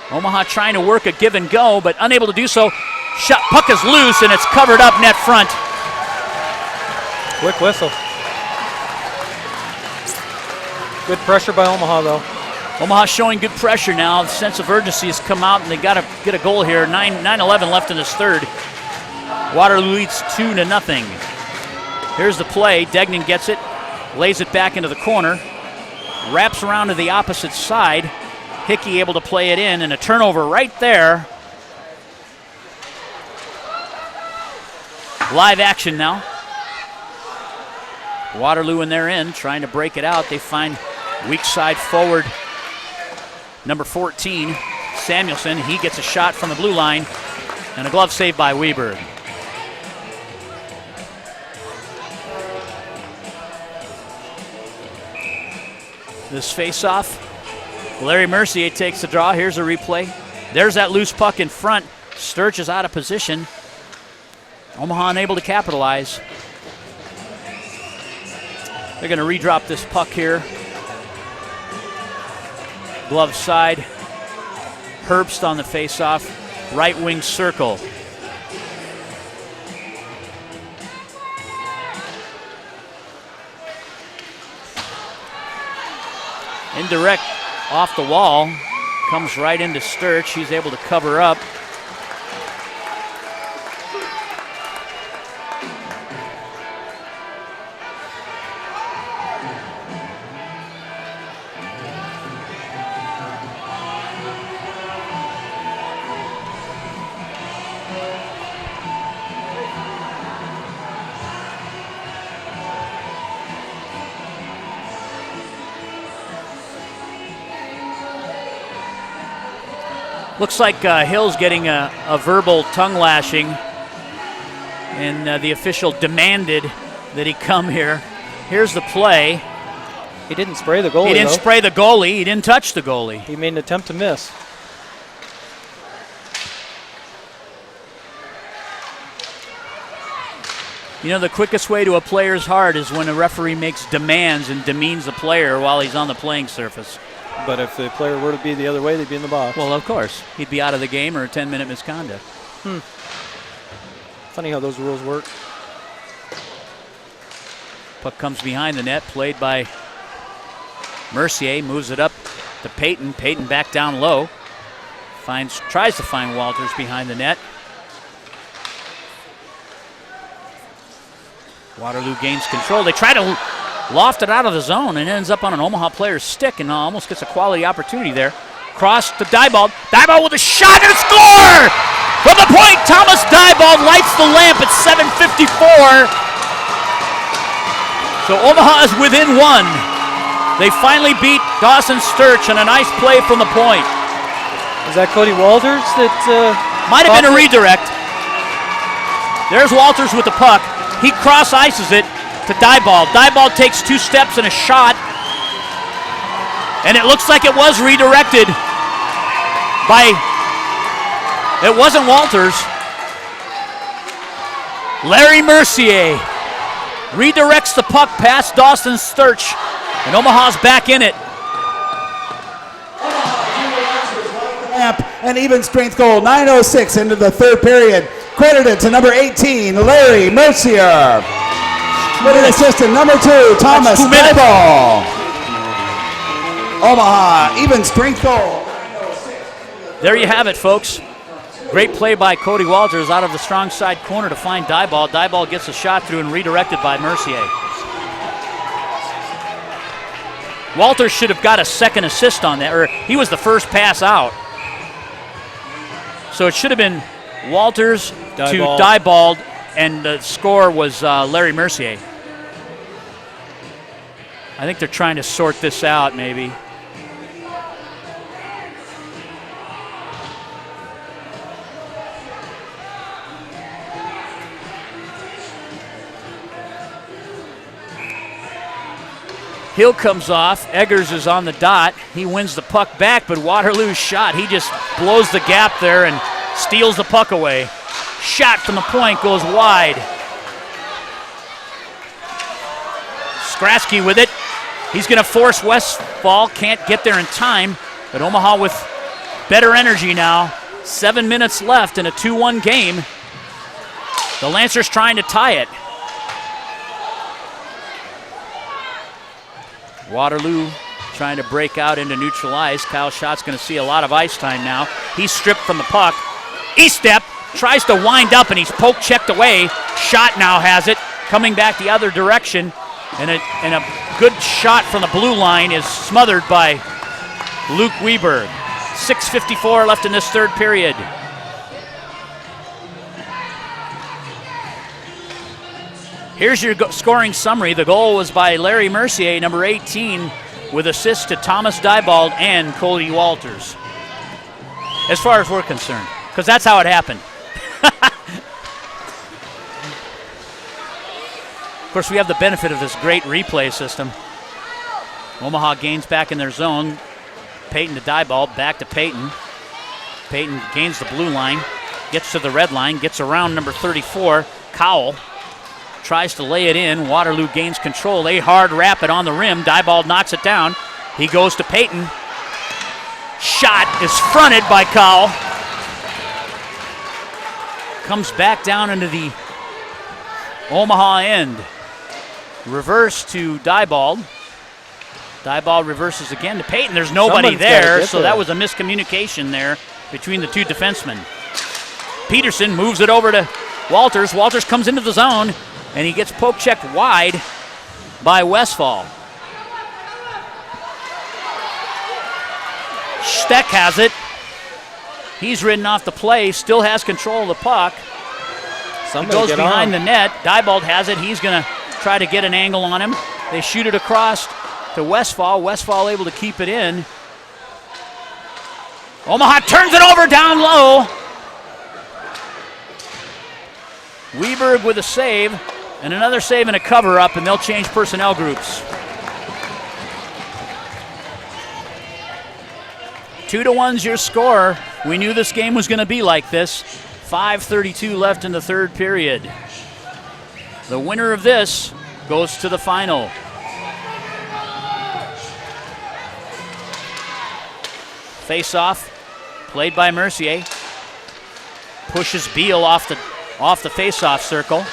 C: Omaha trying to work a give and go, but unable to do so. Shot, puck is loose, and it's covered up net front.
B: Quick whistle. Good pressure by Omaha, though.
C: Omaha showing good pressure now. The sense of urgency has come out, and they got to get a goal here. 9:11 left in this third. Waterloo leads 2-0. Here's the play. Degnan gets it, lays it back into the corner, wraps around to the opposite side. Hickey able to play it in, and a turnover right there. Live action now. Waterloo in their end, trying to break it out. They find weak side forward. Number 14, Samuelson. He gets a shot from the blue line and a glove save by Weberg. This face-off, Larry Mercier takes the draw. Here's a replay. There's that loose puck in front. Sturch is out of position. Omaha unable to capitalize. They're going to redrop this puck here. Glove side. Herbst on the face-off. Right wing circle. Indirect off the wall. Comes right into Sturch. He's able to cover up. Looks like Hill's getting a verbal tongue lashing, and the official demanded that he come here. Here's the play.
B: He didn't spray the goalie.
C: He didn't spray the goalie. He didn't touch the goalie.
B: He made an attempt to miss.
C: You know, the quickest way to a player's heart is when a referee makes demands and demeans the player while he's on the playing surface.
B: But if the player were to be the other way, they'd be in the box.
C: Well, of course. He'd be out of the game or a 10-minute misconduct.
B: Funny how those rules work.
C: Puck comes behind the net, played by Mercier, moves it up to Peyton. Peyton back down low. Tries to find Walters behind the net. Waterloo gains control. They try to loft it out of the zone and ends up on an Omaha player's stick and almost gets a quality opportunity there. Cross to Diebold. Diebold with a shot and a score! From the point, Thomas Diebold lights the lamp at 7:54. So Omaha is within one. They finally beat Dawson Sturch on a nice play from the point.
B: Is that Cody Walters that
C: might have been a redirect? There's Walters with the puck. He cross ices it to Diebold. Diebold takes 2 steps and a shot. And it looks like it was redirected by, it wasn't Walters. Larry Mercier redirects the puck past Dawson Sturch, and Omaha's back in it.
G: An even strength goal, 9:06 into the third period. Credited to number 18, Larry Mercier. With an assist to number 2, Thomas Diebold. Omaha, even strength goal.
C: There you have it, folks. Great play by Cody Walters out of the strong side corner to find Diebold. Diebold gets a shot through and redirected by Mercier. Walters should have got a second assist on that, or he was the first pass out. So it should have been Walters to Diebold, and the score was Larry Mercier. I think they're trying to sort this out, maybe. Hill comes off. Eggers is on the dot. He wins the puck back, but Waterloo's shot, he just blows the gap there and steals the puck away. Shot from the point goes wide. Skrasky with it. He's going to force Westfall. Can't get there in time, but Omaha with better energy now. 7 minutes left in a 2-1 game. The Lancers trying to tie it. Waterloo trying to break out into neutral ice. Kyle Schott's going to see a lot of ice time now. He's stripped from the puck. E-step, tries to wind up, and he's poke checked away. Schott now has it, coming back the other direction. And a good shot from the blue line is smothered by Luke Weberg. 6:54 left in this third period. Here's your scoring summary. The goal was by Larry Mercier, number 18, with assists to Thomas Diebold and Cody Walters. As far as we're concerned, because that's how it happened. Of course, we have the benefit of this great replay system. Omaha gains back in their zone. Peyton to Diebold, back to Peyton. Peyton gains the blue line, gets to the red line, gets around number 34, Cowell. Tries to lay it in. Waterloo gains control. They hard wrap it on the rim. Diebold knocks it down. He goes to Peyton. Shot is fronted by Cowell. Comes back down into the Omaha end. Reverse to Diebold. Diebold reverses again to Peyton. There's nobody there, so that was a miscommunication there between the two defensemen. Peterson moves it over to Walters. Walters comes into the zone, and he gets poke checked wide by Westfall. Steck has it. He's ridden off the play, still has control of the puck. Somebody goes behind the net. Diebold has it. He's going to try to get an angle on him. They shoot it across to Westfall. Westfall able to keep it in. Omaha turns it over down low. Weberg with a save, and another save and a cover-up, and they'll change personnel groups. 2-1's your score. We knew this game was going to be like this. 5:32 left in the third period. The winner of this goes to the final. Face-off, played by Mercier. Pushes Beal off the face-off circle.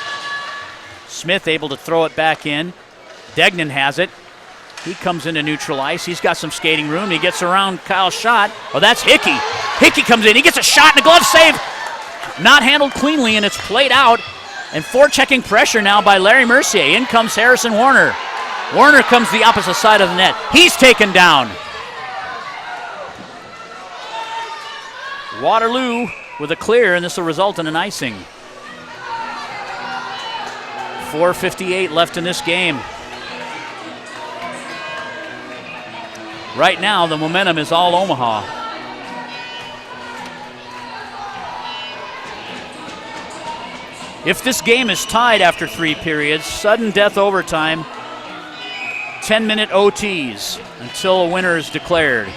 C: Smith able to throw it back in. Degnan has it. He comes into neutral ice. He's got some skating room. He gets around Kyle Schott. Oh, that's Hickey. Hickey comes in. He gets a shot and a glove save. Not handled cleanly, and it's played out. And forechecking pressure now by Larry Mercier. In comes Harrison Warner. Warner comes the opposite side of the net. He's taken down. Waterloo with a clear, and this will result in an icing. 4:58 left in this game. Right now, the momentum is all Omaha. If this game is tied after 3 periods, sudden death overtime, 10-minute OTs until a winner is declared.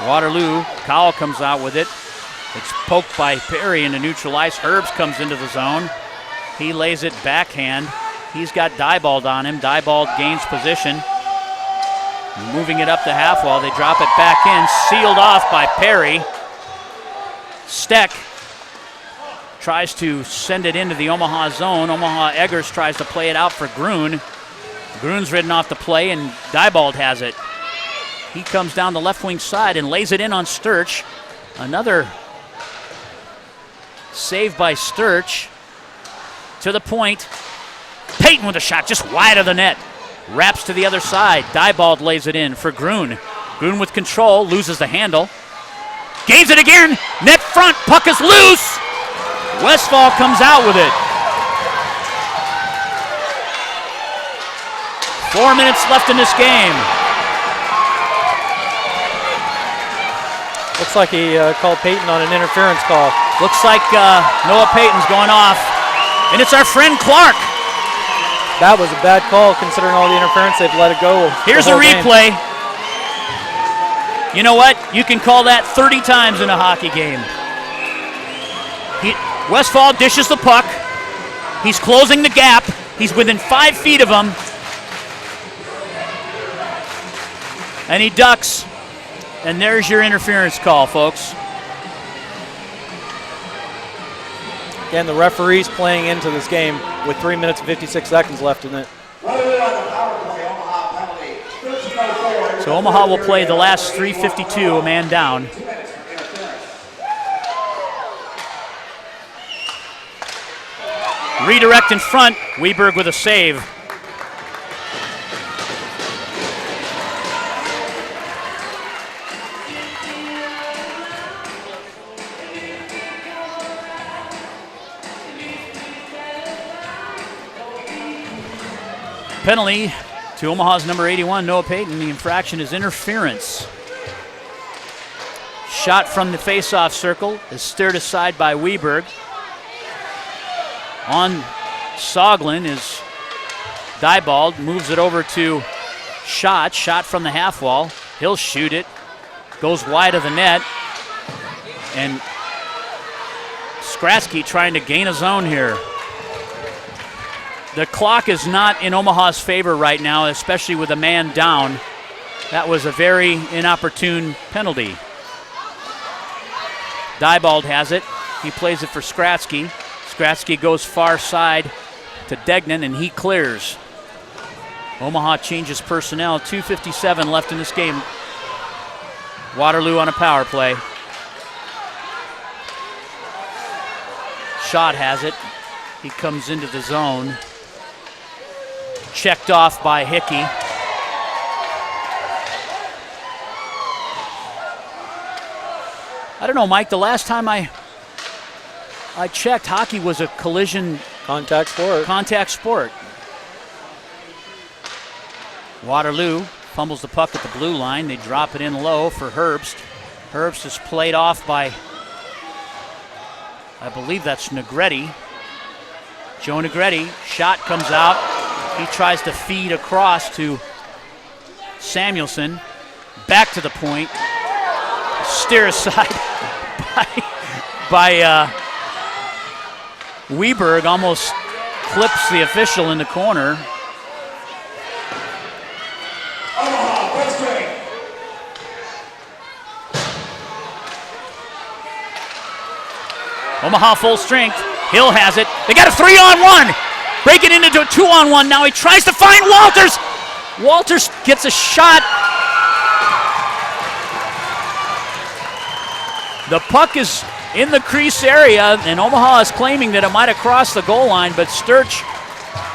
C: Waterloo, Cowell comes out with it. It's poked by Perry into neutral ice. Herbst comes into the zone. He lays it backhand. He's got Diebold on him. Diebold gains position. Moving it up the half wall. They drop it back in. Sealed off by Perry. Steck tries to send it into the Omaha zone. Omaha Eggers tries to play it out for Grun. Grun's ridden off the play, and Diebold has it. He comes down the left wing side and lays it in on Sturch. Another save by Sturch. To the point. Payton with a shot just wide of the net. Wraps to the other side. Diebold lays it in for Grun. Grun with control, loses the handle. Gains it again. Net front, puck is loose. Westfall comes out with it. 4 minutes left in this game.
B: Looks like he called Payton on an interference call.
C: Looks like Noah Payton's going off. And it's our friend Clark.
B: That was a bad call considering all the interference. They've let it go.
C: Here's a replay. You know what? You can call that 30 times in a hockey game. Westfall dishes the puck. He's closing the gap. He's within 5 feet of him. And he ducks. And there's your interference call, folks.
B: Again, the referee's playing into this game with 3 minutes and 56 seconds left in it.
C: So Omaha will play the last 3:52, a man down. Redirect in front, Weberg with a save. Penalty to Omaha's number 81, Noah Payton. The infraction is interference. Shot from the face-off circle is stirred aside by Weberg. On Soglin is Diebold, moves it over to Schott. Shot from the half wall. He'll shoot it. Goes wide of the net. And Skratsky trying to gain a zone here. The clock is not in Omaha's favor right now, especially with a man down. That was a very inopportune penalty. Diebold has it. He plays it for Skratsky. Skratsky goes far side to Degnan, and he clears. Omaha changes personnel. 2:57 left in this game. Waterloo on a power play. Schott has it. He comes into the zone. Checked off by Hickey. I don't know, Mike, the last time I checked, hockey was a collision
B: contact sport.
C: Waterloo fumbles the puck at the blue line. They drop it in low for Herbst. Herbst is played off by, I believe that's Negretti. Joe Negretti. Shot comes out. He tries to feed across to Samuelson back to the point. Steer aside by Weberg, almost clips the official in the corner. Omaha full strength. Hill has it. They got a 3-on-1. Breaking into a 2-on-1 now. He tries to find Walters. Walters gets a shot. The puck is in the crease area, and Omaha is claiming that it might have crossed the goal line, but Sturch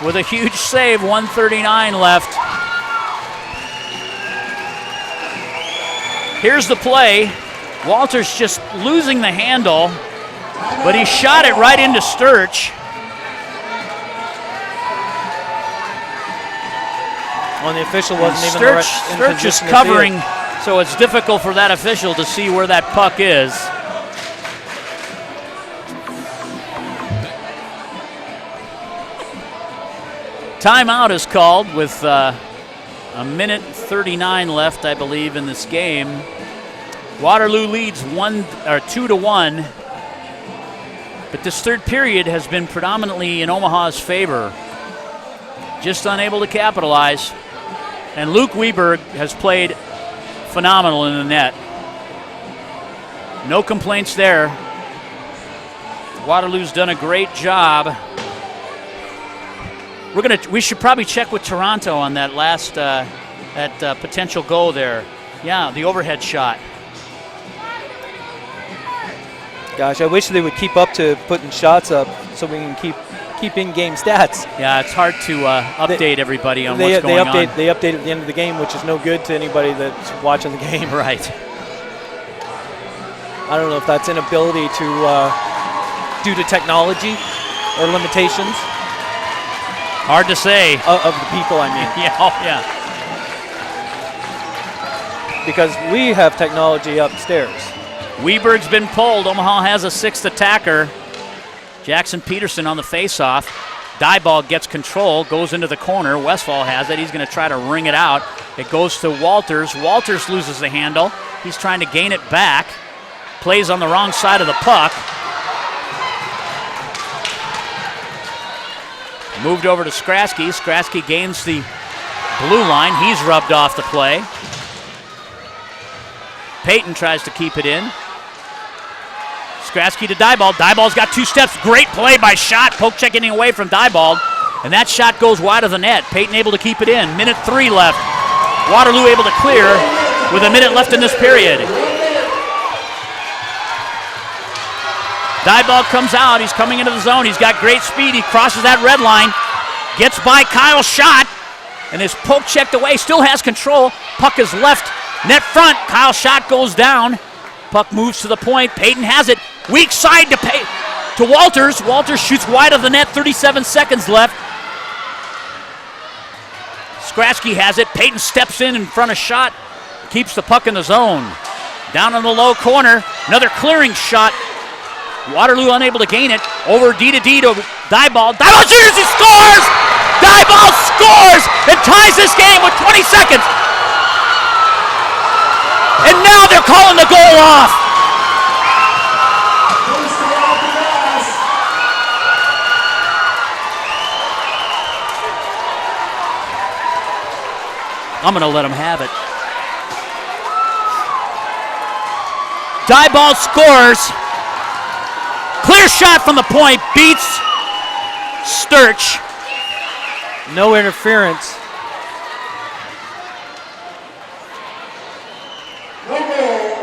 C: with a huge save, 1:39 left. Here's the play. Walters just losing the handle, but he shot it right into Sturch.
B: Well, the official wasn't even
C: Sturch is covering, so it's difficult for that official to see where that puck is. Timeout is called with a minute 39 left, I believe, in this game. Waterloo leads 2-1, but this third period has been predominantly in Omaha's favor. Just unable to capitalize. And Luke Weberg has played phenomenal in the net. No complaints there. Waterloo's done a great job. We should probably check with Toronto on that last potential goal there. Yeah, the overhead shot.
B: Gosh, I wish they would keep up to putting shots up so we can keep in-game stats.
C: Yeah, it's hard to update everybody on what's going on.
B: They update at the end of the game, which is no good to anybody that's watching the game.
C: Right.
B: I don't know if that's inability to due to technology or limitations.
C: Hard to say.
B: Of the people, I mean.
C: Yeah, oh, yeah.
B: Because we have technology upstairs.
C: Weberg's been pulled. Omaha has a sixth attacker. Jackson Peterson on the faceoff. Diebold gets control, goes into the corner. Westfall has it. He's going to try to ring it out. It goes to Walters. Walters loses the handle. He's trying to gain it back. Plays on the wrong side of the puck. Moved over to Skrasky. Skrasky gains the blue line. He's rubbed off the play. Payton tries to keep it in. Skrasky to Diebold. Diebold's got two steps. Great play by Schott. Poke checking away from Diebold. And that shot goes wide of the net. Payton able to keep it in. Minute 3 left. Waterloo able to clear with a minute left in this period. Diebold comes out. He's coming into the zone. He's got great speed. He crosses that red line. Gets by Kyle Schott. And is poke checked away. Still has control. Puck is left net front. Kyle Schott goes down. Puck moves to the point. Payton has it. Weak side to Walters. Walters shoots wide of the net. 37 seconds left. Skrasky has it. Payton steps in front of Schott. Keeps the puck in the zone. Down in the low corner. Another clearing shot. Waterloo unable to gain it. Over D2D to Diebold. Diebold shoots. He scores! Diebold scores and ties this game with 20 seconds. And now they're calling the goal off. I'm going to let him have it. Diebold scores. Clear shot from the point. Beats Sturch.
B: No interference.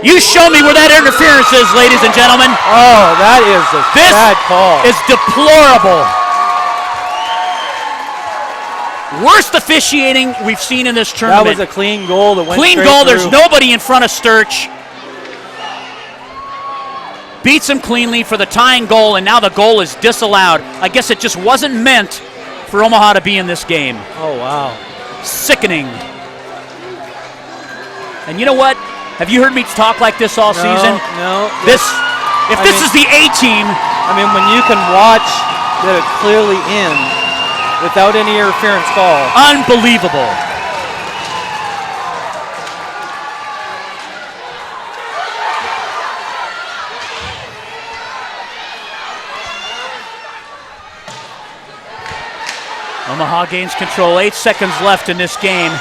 C: You show me where that interference is, ladies and gentlemen.
B: Oh, that is a bad call.
C: This is deplorable. Worst officiating we've seen in this tournament.
B: That was a clean goal that went
C: clean
B: straight
C: goal.
B: through.
C: There's nobody in front of Sturch. Beats him cleanly for the tying goal, and now the goal is disallowed. I guess it just wasn't meant for Omaha to be in this game.
B: Oh, wow.
C: Sickening. And you know what? Have you heard me talk like this all season?
B: No.
C: This is the A team.
B: I mean, when you can watch that it's clearly in without any interference call.
C: Unbelievable. Omaha gains control. 8 seconds left in this game.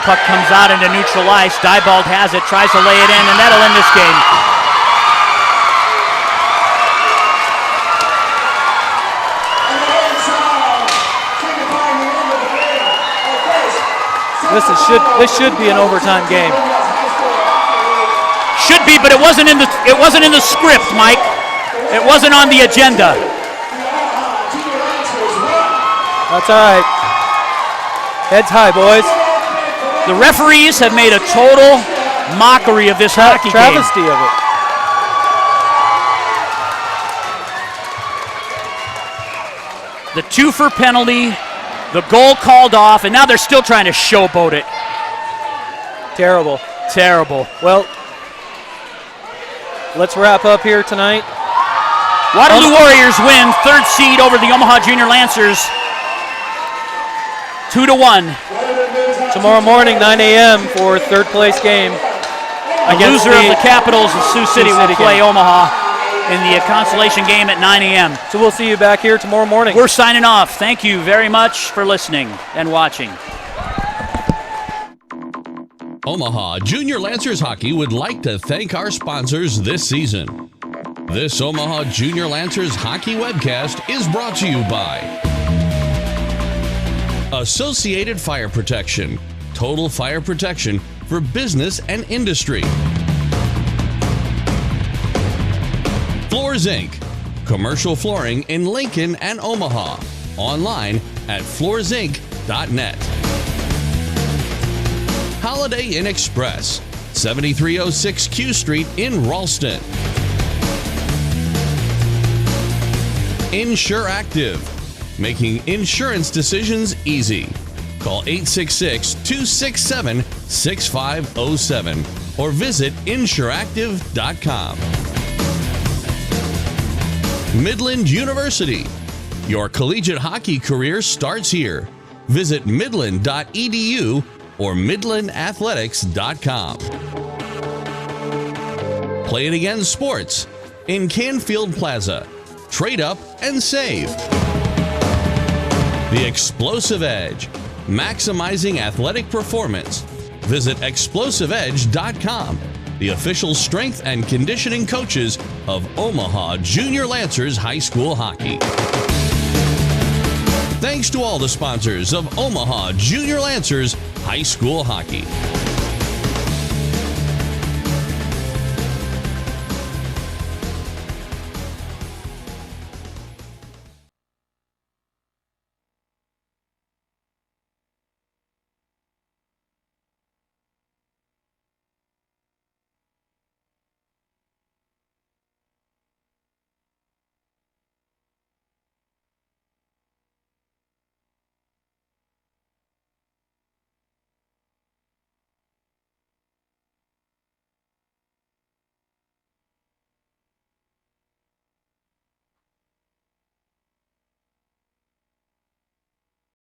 C: Puck comes out into neutral ice. Diebold has it, tries to lay it in, and that'll end this game.
B: This should be an overtime game.
C: Should be, but it wasn't in the script, Mike. It wasn't on the agenda.
B: That's all right. Heads high, boys.
C: The referees have made a total mockery of this hockey
B: travesty
C: game.
B: of it.
C: The 2-for penalty, the goal called off, and now they're still trying to showboat it.
B: Terrible.
C: Terrible.
B: Well, let's wrap up here tonight.
C: Waterloo Warriors win, 3rd seed over the Omaha Junior Lancers, 2-1.
B: Tomorrow morning, 9 a.m. for 3rd place game.
C: The loser of the Capitals of Sioux City will play Omaha in the consolation game at 9 a.m.
B: So we'll see you back here tomorrow morning.
C: We're signing off. Thank you very much for listening and watching.
F: Omaha Junior Lancers Hockey would like to thank our sponsors this season. This Omaha Junior Lancers Hockey webcast is brought to you by Associated Fire Protection, total fire protection for business and industry. Floors Inc., commercial flooring in Lincoln and Omaha. Online at floorsinc.net. Holiday Inn Express, 7306 Q Street in Ralston. Insure Active, making insurance decisions easy. Call 866-267-6507 or visit insureactive.com. Midland University, your collegiate hockey career starts here. Visit midland.edu or midlandathletics.com. Play It Again Sports in Canfield Plaza. Trade up and save. The Explosive Edge, maximizing athletic performance. Visit explosiveedge.com, the official strength and conditioning coaches of Omaha Junior Lancers High School Hockey. Thanks to all the sponsors of Omaha Junior Lancers High School Hockey.